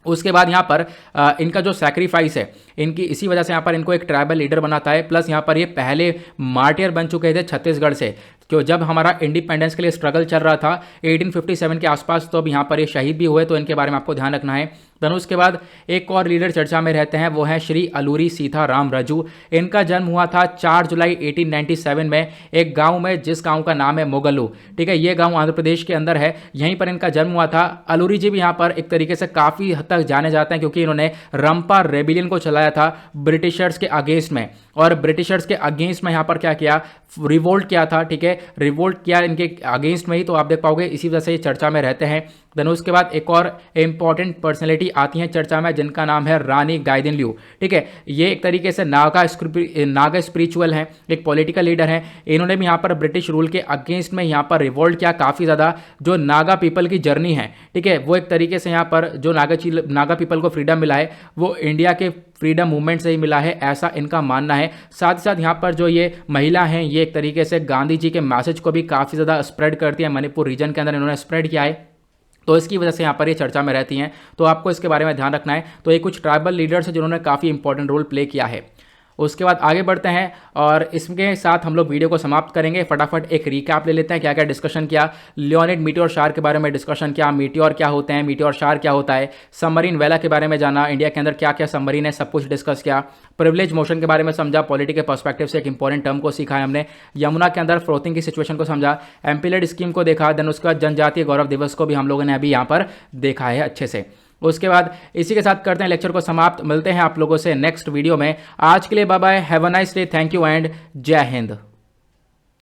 उसके बाद यहाँ पर इनका जो सैक्रिफाइस है इनकी इसी वजह से यहाँ पर इनको एक ट्राइबल लीडर बनाता है। प्लस यहाँ पर ये पहले मार्टियर बन चुके थे छत्तीसगढ़ से, क्यों जब हमारा इंडिपेंडेंस के लिए स्ट्रगल चल रहा था 1857 के आसपास, तो अब यहाँ पर ये शहीद भी हुए, तो इनके बारे में आपको ध्यान रखना है। धन उसके बाद एक और लीडर चर्चा में रहते हैं, वो हैं श्री अलूरी सीताराम रजू। इनका जन्म हुआ था 4 जुलाई 1897 में एक गांव में जिस गांव का नाम है मोगलू। ठीक है, ये गांव आंध्र प्रदेश के अंदर है, यहीं पर इनका जन्म हुआ था। अलूरी जी भी यहाँ पर एक तरीके से काफ़ी हद तक जाने जाते हैं क्योंकि इन्होंने रंपा रेबिलियन को चलाया था ब्रिटिशर्स के अगेंस्ट में, और ब्रिटिशर्स के अगेंस्ट में यहाँ पर क्या किया, रिवोल्ट किया था। ठीक है, रिवोल्ट किया इनके अगेंस्ट में ही, तो आप देख पाओगे इसी वजह से ये चर्चा में रहते हैं। देन उसके बाद एक और इंपॉर्टेंट पर्सनैलिटी आती हैं चर्चा में जिनका नाम है रानी गाइदिनल्यू। ठीक है, ये एक तरीके से नागा स्पिरिचुअल हैं, एक पॉलिटिकल लीडर हैं। इन्होंने भी यहाँ पर ब्रिटिश रूल के अगेंस्ट में यहाँ पर रिवोल्ट किया काफ़ी ज़्यादा। जो नागा पीपल की जर्नी है, ठीक है, वो एक तरीके से यहाँ पर जो नागा पीपल को फ्रीडम मिला है वो इंडिया के फ्रीडम मूवमेंट से ही मिला है, ऐसा इनका मानना है। साथ ही साथ यहाँ पर जो ये महिला हैं ये एक तरीके से गांधी जी के मैसेज को भी काफ़ी ज़्यादा स्प्रेड करती है, मणिपुर रीजन के अंदर इन्होंने स्प्रेड किया है, तो इसकी वजह से यहाँ पर ये चर्चा में रहती हैं। तो आपको इसके बारे में ध्यान रखना है। तो ये कुछ ट्राइबल लीडर्स हैं जिन्होंने काफ़ी इंपॉर्टेंट रोल प्ले किया है। उसके बाद आगे बढ़ते हैं और इसके साथ हम लोग वीडियो को समाप्त करेंगे। फटाफट एक रिकैप ले लेते हैं क्या क्या डिस्कशन किया। लियोनिड मीटियोर शार के बारे में डिस्कशन किया, मीटियोर क्या होते हैं, मीटियोर शार क्या होता है, सबमरीन वेला के बारे में जाना, इंडिया के अंदर क्या क्या सबमरीन है सब कुछ डिस्कस किया, प्रिविलेज मोशन के बारे में समझा, पॉलिटी के पर्सपेक्टिव से एक इंपॉर्टेंट टर्म को सीखा है हमने, यमुना के अंदर फ्रोथिंग की सिचुएशन को समझा, एम्पिलेड स्कीम को देखा, देन उसके बाद जनजातीय गौरव दिवस को भी हम लोगों ने अभी यहाँ पर देखा है अच्छे से। उसके बाद इसी के साथ करते हैं लेक्चर को समाप्त। मिलते हैं आप लोगों से नेक्स्ट वीडियो में। आज के लिए bye bye, have a nice day, thank you and जय हिंद।